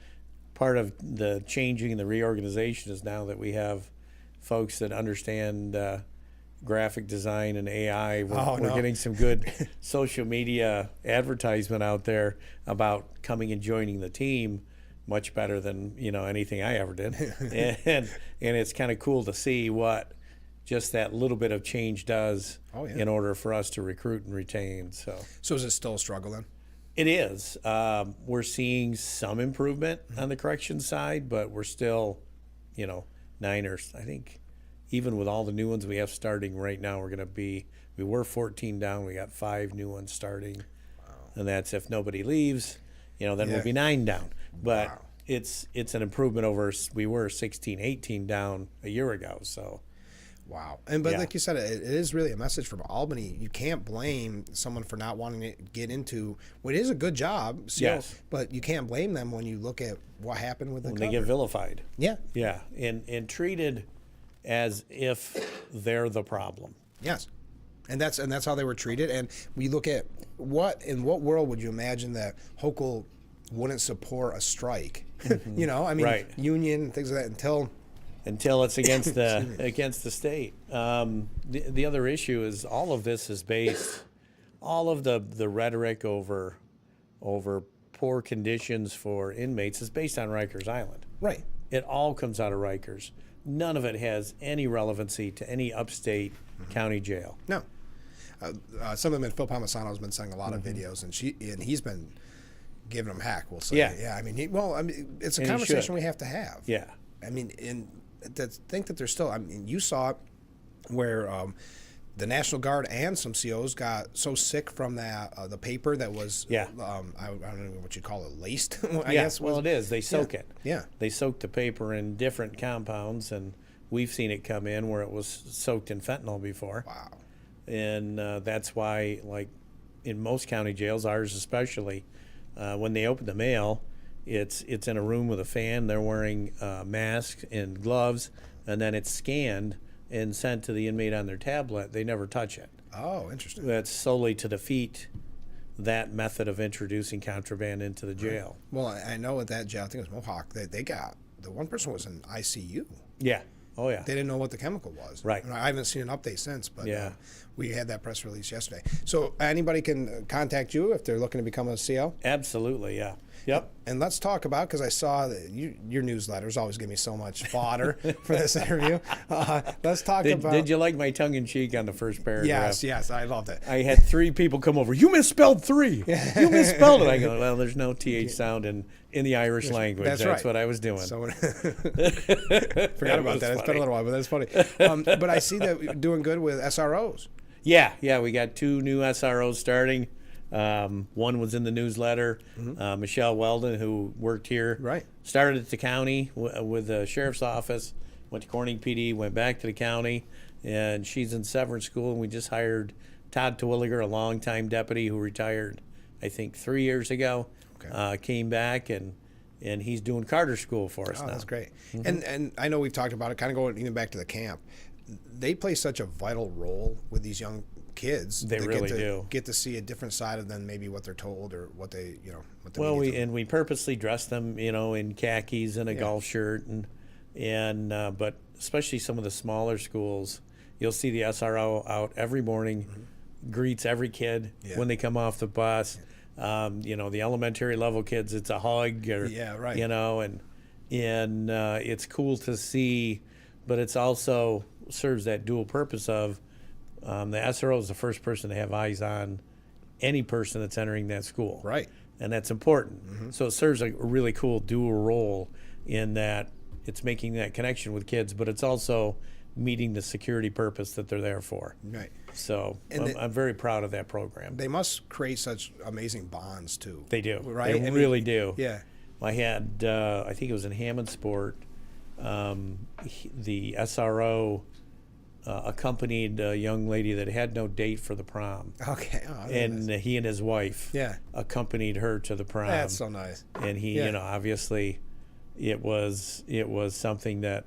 part of the changing and the reorganization is now that we have folks that understand graphic design and AI. We're getting some good social media advertisement out there about coming and joining the team. Much better than anything I ever did, and it's kind of cool to see what just that little bit of change does in order for us to recruit and retain. So is it still a struggle then? It is. We're seeing some improvement on the corrections side, but we're still, 9 or I think even with all the new ones we have starting right now, we were 14 down. We got 5 new ones starting, and that's if nobody leaves. Then we'll be 9 down. But it's an improvement over, we were 16, 18 down a year ago. So, wow. But like you said, it is really a message from Albany. You can't blame someone for not wanting to get into what is a good job. But you can't blame them when you look at what happened with when they get vilified. Yeah. Yeah. And treated as if they're the problem. Yes. And that's how they were treated. And we look at in what world would you imagine that Hochul wouldn't support a strike? Union, things like that until it's against the state. The other issue is all of this is based, all of the rhetoric over poor conditions for inmates is based on Rikers Island. Right. It all comes out of Rikers. None of it has any relevancy to any upstate county jail. No. Something Phil Palmisano's been saying a lot of videos, and he's been giving them heck. We'll say, it's a conversation we have to have. Yeah, and to think that there's still. You saw it where the National Guard and some COs got so sick from that the paper that was I don't know what you call it, laced. I guess. Well, it is. They soak it. Yeah, they soak the paper in different compounds, and we've seen it come in where it was soaked in fentanyl before. Wow. And that's why, like in most county jails, ours especially, when they open the mail, it's in a room with a fan. They're wearing masks and gloves, and then it's scanned and sent to the inmate on their tablet. They never touch it. Oh, interesting. That's solely to defeat that method of introducing contraband into the jail. Right. Well, I know at that jail, I think it was Mohawk, they got, the one person was in ICU. Yeah. Oh, yeah. They didn't know what the chemical was. Right. I haven't seen an update since, but we had that press release yesterday. So anybody can contact you if they're looking to become a CO? Absolutely, yeah. Yep. And let's talk about, because I saw that your newsletters always give me so much fodder for this interview. Let's talk about. Did you like my tongue in cheek on the first paragraph? Yes, I loved it. I had 3 people come over. You misspelled 3. You misspelled it. I go, well, there's no TH sound in the Irish language. That's right. What I was doing. So, forgot about that. It's been a little while, but that's funny. But I see that you're doing good with SROs. Yeah. We got 2 new SROs starting. One was in the newsletter. Michelle Weldon, who worked here, started at the county with the sheriff's office, went to Corning PD, went back to the county, and she's in severance school. And we just hired Todd Terwilliger, a longtime deputy who retired, I think, 3 years ago. Came back and he's doing Carter School for us now. That's great. And I know we've talked about it, kind of going even back to the camp. They play such a vital role with these young kids. They really do. Get to see a different side of them, maybe what they're told or what they, Well, we purposely dress them, in khakis and a golf shirt, but especially some of the smaller schools, you'll see the SRO out every morning, greets every kid when they come off the bus. The elementary level kids, it's a hug, or and it's cool to see, but it's also serves that dual purpose of the SRO is the first person to have eyes on any person that's entering that school. Right. And that's important. So it serves a really cool dual role in that it's making that connection with kids, but it's also meeting the security purpose that they're there for. Right. So I'm very proud of that program. They must create such amazing bonds, too. They do. Right? They really do. Yeah. I had, I think it was in Hammondsport, the SRO accompanied a young lady that had no date for the prom. Okay. And he and his wife accompanied her to the prom. That's so nice. And he, obviously it was something that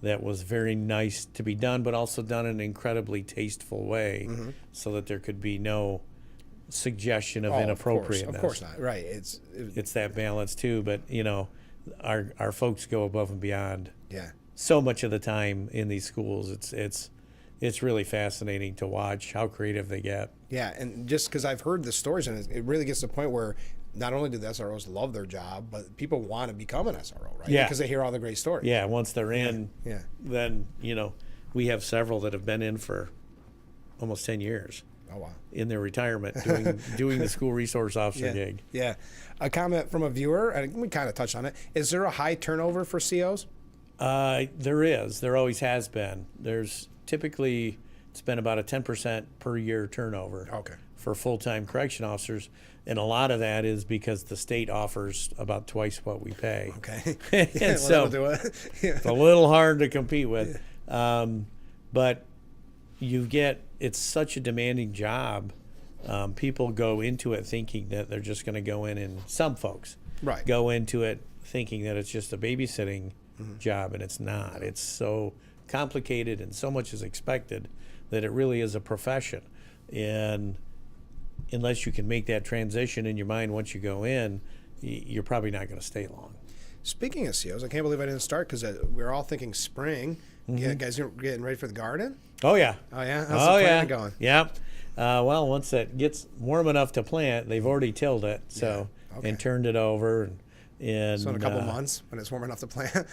was very nice to be done, but also done in an incredibly tasteful way so that there could be no suggestion of inappropriateness. Of course not. Right. It's that balance too, but our folks go above and beyond. Yeah. So much of the time in these schools, it's really fascinating to watch how creative they get. Yeah, and just because I've heard the stories, and it really gets to the point where not only do the SROs love their job, but people want to become an SRO, right? Yeah. Because they hear all the great stories. Yeah, once they're in, then, we have several that have been in for almost 10 years. Oh, wow. In their retirement, doing the school resource officer gig. Yeah. A comment from a viewer, and we kind of touched on it. Is there a high turnover for COs? There is. There always has been. There's typically, it's been about a 10% per year turnover for full-time correction officers. And a lot of that is because the state offers about twice what we pay. Okay. And so it's a little hard to compete with. But it's such a demanding job. People go into it thinking that they're just going to go in, and some folks go into it thinking that it's just a babysitting job, and it's not. It's so complicated and so much is expected that it really is a profession. And unless you can make that transition in your mind once you go in, you're probably not going to stay long. Speaking of COs, I can't believe I didn't start because we're all thinking spring. Yeah, guys, you're getting ready for the garden? Oh, yeah. Oh, yeah? How's the planting going? Yeah. Well, once it gets warm enough to plant, they've already tilled it and turned it over. And so in a couple months when it's warm enough to plant?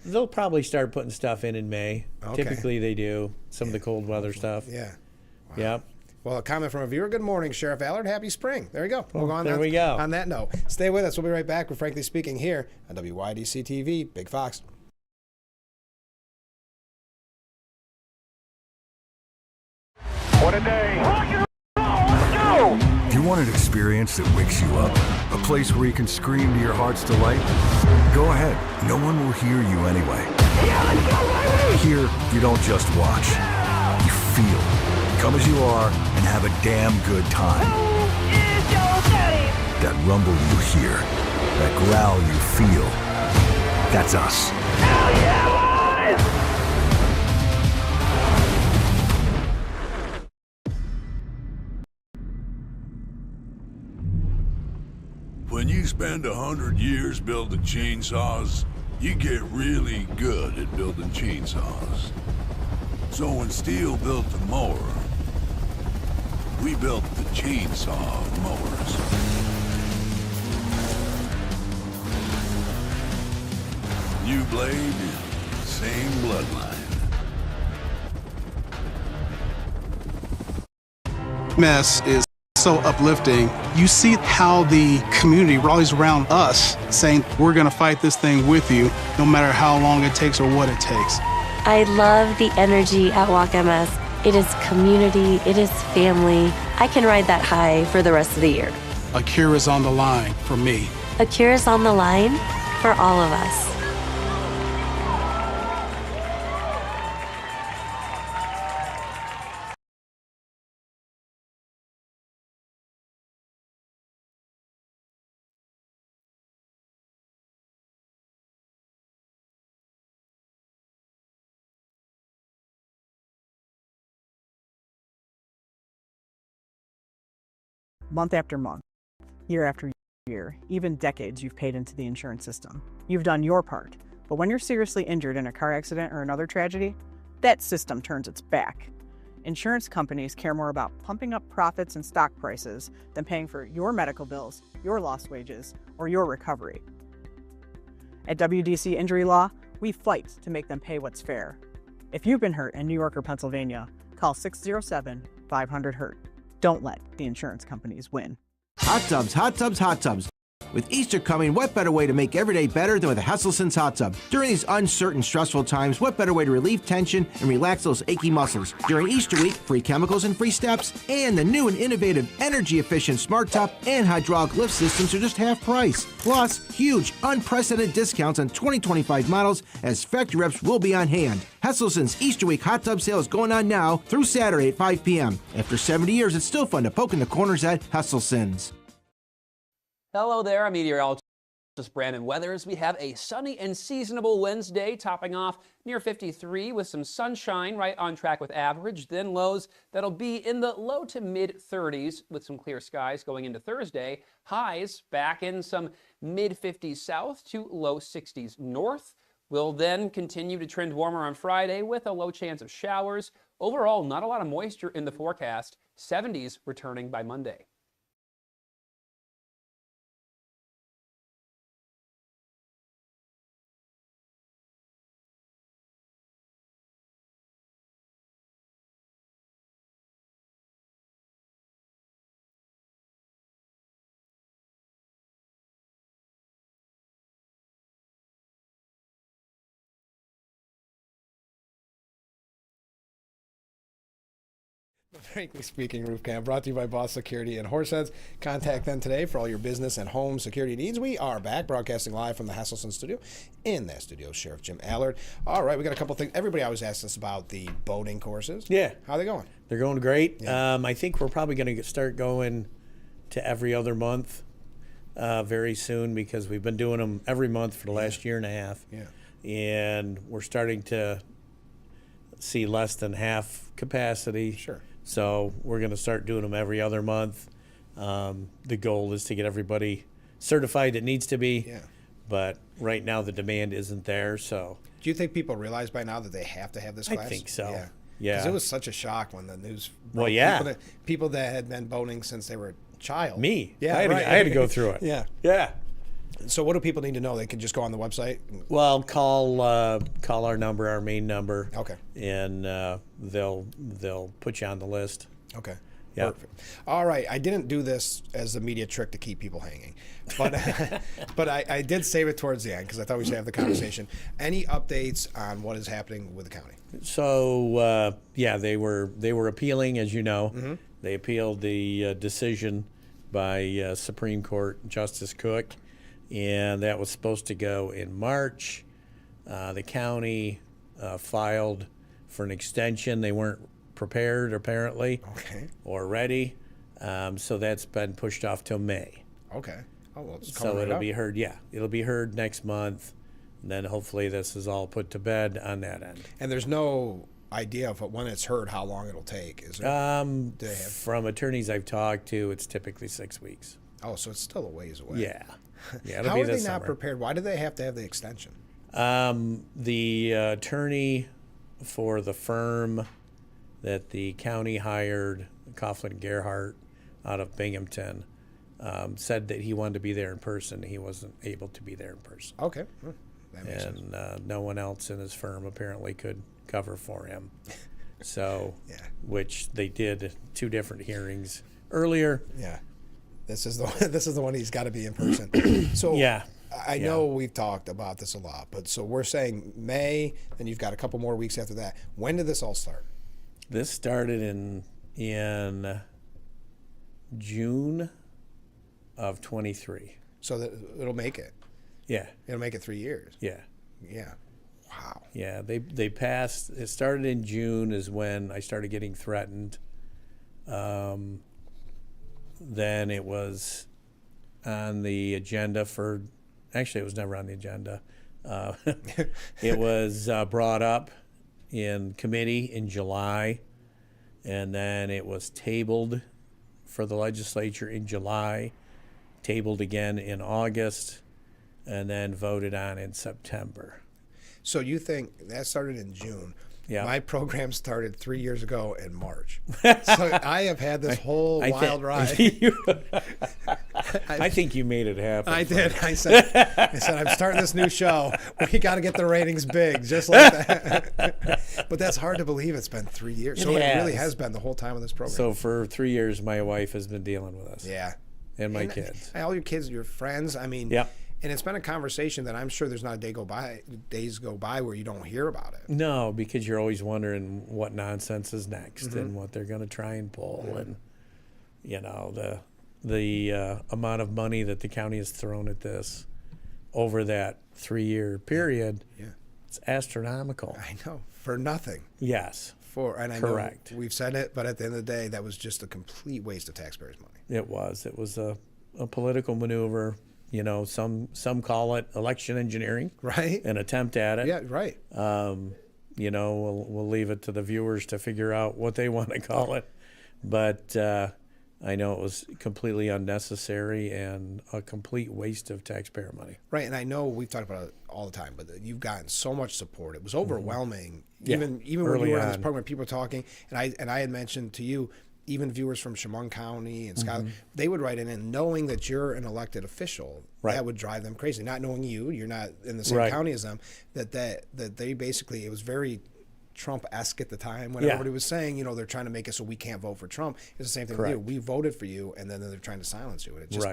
They'll probably start putting stuff in May. Okay. Typically they do, some of the cold weather stuff. Yeah. Wow. Yeah. Well, a comment from a viewer. Good morning, Sheriff Allard. Happy spring. There you go. We'll go on there we go. On that note, stay with us. We'll be right back with Frankly Speaking here on WYDC TV, Big Fox. What a day. Rock and roll, let's go! If you want an experience that wakes you up, a place where you can scream to your heart's delight, go ahead. No one will hear you anyway. Yeah, let's go, baby! Here, you don't just watch. You feel. Come as you are and have a damn good time. Who is your daddy? That rumble you hear, that growl you feel, that's us. Hell yeah, boys! When you spend 100 years building chainsaws, you get really good at building chainsaws. So when Steel built the mower, we built the chainsaw mowers. New blade, same bloodline. Mess is so uplifting. You see how the community rallies around us, saying we're going to fight this thing with you, no matter how long it takes or what it takes. I love the energy at Walk MS. It is community, it is family. I can ride that high for the rest of the year. A cure is on the line for me. A cure is on the line for all of us. Month after month, year after year, even decades you've paid into the insurance system. You've done your part. But when you're seriously injured in a car accident or another tragedy, that system turns its back. Insurance companies care more about pumping up profits and stock prices than paying for your medical bills, your lost wages, or your recovery. At WYDC Injury Law, we fight to make them pay what's fair. If you've been hurt in New York or Pennsylvania, call 607-500-HURT. Don't let the insurance companies win. Hot tubs, hot tubs, hot tubs. With Easter coming, what better way to make every day better than with a Hesselsen's hot tub? During these uncertain, stressful times, what better way to relieve tension and relax those achy muscles? During Easter week, free chemicals and free steps, and the new and innovative energy-efficient smart top and hydraulic lift systems are just half price. Plus, huge, unprecedented discounts on 2025 models as factory reps will be on hand. Hesselsen's Easter week hot tub sale is going on now through Saturday at 5 p.m. After 70 years, it's still fun to poke in the corners at Hesselsen's. Hello there, I'm meteorologist Brandon Weathers. We have a sunny and seasonable Wednesday, topping off near 53 with some sunshine right on track with average, then lows that'll be in the low to mid 30s with some clear skies going into Thursday. Highs back in some mid 50s south to low 60s north. We'll then continue to trend warmer on Friday with a low chance of showers. Overall, not a lot of moisture in the forecast. 70s returning by Monday. Frankly Speaking Roof Cam, brought to you by Boss Security and Horseheads. Contact them today for all your business and home security needs. We are back broadcasting live from the Hasselson studio. In that studio, Sheriff Jim Allard. All right, we got a couple things. Everybody always asks us about the boating courses. Yeah. How are they going? They're going great. Yeah. I think we're probably going to start going to every other month very soon, because we've been doing them every month for the last year and a half. Yeah. And we're starting to see less than half capacity. Sure. So we're going to start doing them every other month. The goal is to get everybody certified that needs to be. Yeah. But right now the demand isn't there. So Do you think people realize by now that they have to have this class? I think so. Yeah. Yeah. Because it was such a shock when the news broke. Well, yeah. People that had been boating since they were a child. Me. Yeah, I had to go through it. Yeah. Yeah. So what do people need to know? They can just go on the website? Well, call our number, our main number. Okay. And they'll put you on the list. Okay. Yeah. Perfect. All right. I didn't do this as a media trick to keep people hanging, but but I did save it towards the end because I thought we should have the conversation. Any updates on what is happening with the county? So yeah, they were appealing, as you know. Mm-hmm. They appealed the decision by Supreme Court Justice Cook, and that was supposed to go in March. The county filed for an extension. They weren't prepared, apparently, or ready. So that's been pushed off till May. Okay. Oh, well, it's so it'll be heard. Yeah, it'll be heard next month. And then hopefully this is all put to bed on that end. And there's no idea of when it's heard how long it'll take, is there? From attorneys I've talked to, it's typically 6 weeks. Oh, so it's still a ways away. Yeah. Yeah. It'll How be are they this not summer. prepared? Why do they have to have the extension? The attorney for the firm that the county hired, Coughlin Gerhardt, out of Binghamton, said that he wanted to be there in person. He wasn't able to be there in person. Okay. That makes sense. And no one else in his firm apparently could cover for him. So, Yeah. which they did 2 different hearings earlier. Yeah. This is the one he's got to be in person. So Yeah. I know we've talked about this a lot, but so we're saying May, then you've got a couple more weeks after that. When did this all start? This started in June of 23. So that it'll make it. Yeah. It'll make it 3 years. Yeah. Yeah. Wow. Yeah, they passed. It started in June is when I started getting threatened. Then it was on the agenda for. Actually, it was never on the agenda. It was brought up in committee in July, and then it was tabled for the legislature in July, tabled again in August, and then voted on in September. So you think that started in June? Yeah. My program started 3 years ago in March. So I have had this whole wild ride. I think you made it happen. I did. I said, I'm starting this new show. We got to get the ratings big, just like that. But that's hard to believe. It's been 3 years. So it really has been the whole time of this program. So for 3 years, my wife has been dealing with us. Yeah. And my kids. All your kids, your friends. I mean, yeah. And it's been a conversation that I'm sure there's not days go by where you don't hear about it. No, because you're always wondering what nonsense is next and what they're going to try and pull, and you know the amount of money that the county has thrown at this over that 3-year period. Yeah, it's astronomical. I know, for nothing. Yes, and I correct. know we've said it, but at the end of the day, that was just a complete waste of taxpayers' money. It was. It was a political maneuver. You know, some call it election engineering, right? An attempt at it. Yeah, right. You know, we'll leave it to the viewers to figure out what they want to call it, but I know it was completely unnecessary and a complete waste of taxpayer money. Right, and I know we've talked about it all the time, but you've gotten so much support. It was overwhelming. Yeah, Even when early you were on on. this program, people were talking, and I had mentioned to you, even viewers from Chemung County and Scott, they would write in, and knowing that you're an elected official, that would drive them crazy. Not knowing you're not in the same county as them, that they basically, it was very Trump-esque at the time when everybody was saying, you know, they're trying to make it so we can't vote for Trump. It's the same thing with you. We voted for you, and then they're trying to silence you. And it just,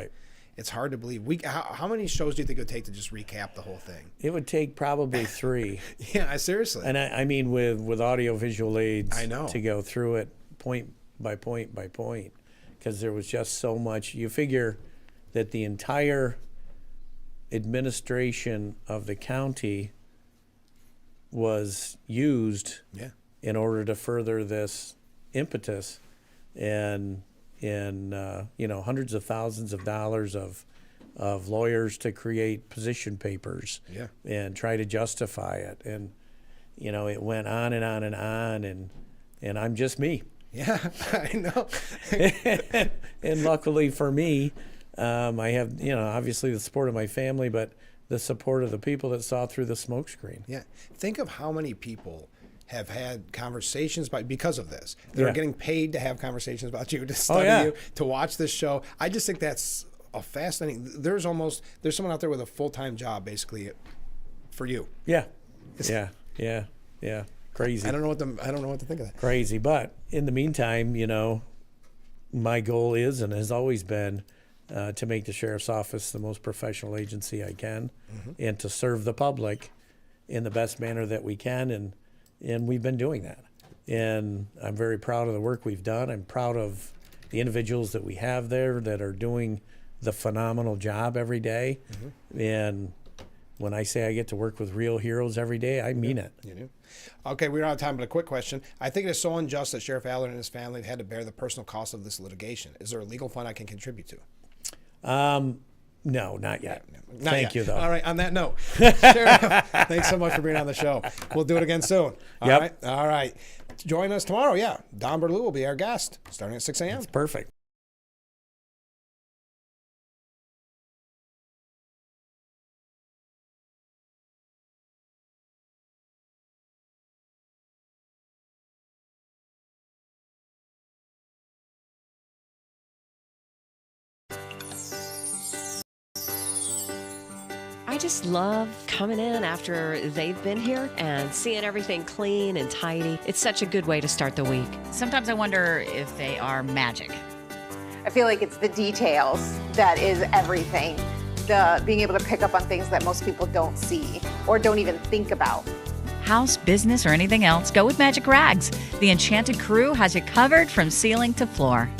it's hard to believe. How many shows do you think it would take to just recap the whole thing? It would take probably 3. Yeah, seriously. And I mean, with audio-visual aids, I know, to go through it point by point by point, because there was just so much. You figure that the entire administration of the county was used in order to further this impetus, and in you know, hundreds of thousands of dollars of lawyers to create position papers and try to justify it, and you know, it went on and on and on, and I'm just me. Yeah, I know. And luckily for me, I have, you know, obviously the support of my family, but the support of the people that saw through the smokescreen. Yeah. Think of how many people have had conversations because of this. They're getting paid to have conversations about you, to study you, to watch this show. I just think that's a fascinating. There's someone out there with a full-time job basically for you. Yeah. Crazy. I don't know what to think of that. Crazy, but in the meantime, you know, my goal is and has always been to make the sheriff's office the most professional agency I can, and to serve the public in the best manner that we can, and we've been doing that. And I'm very proud of the work we've done. I'm proud of the individuals that we have there that are doing the phenomenal job every day. And when I say I get to work with real heroes every day, I mean it. You do. Okay, we're out of time, but a quick question. I think it is so unjust that Sheriff Allard and his family have had to bear the personal cost of this litigation. Is there a legal fund I can contribute to? No, not yet. Thank you, though. All right, on that note, Sheriff, thanks so much for being on the show. We'll do it again soon. All right. Join us tomorrow, Don Berlew will be our guest, starting at 6 a.m. That's perfect. just love coming in after they've been here and seeing everything clean and tidy. It's such a good way to start the week. Sometimes I wonder if they are magic. I feel like it's the details that is everything. The being able to pick up on things that most people don't see or don't even think about. House, business, or anything else, go with Magic Rags. The Enchanted crew has you covered from ceiling to floor.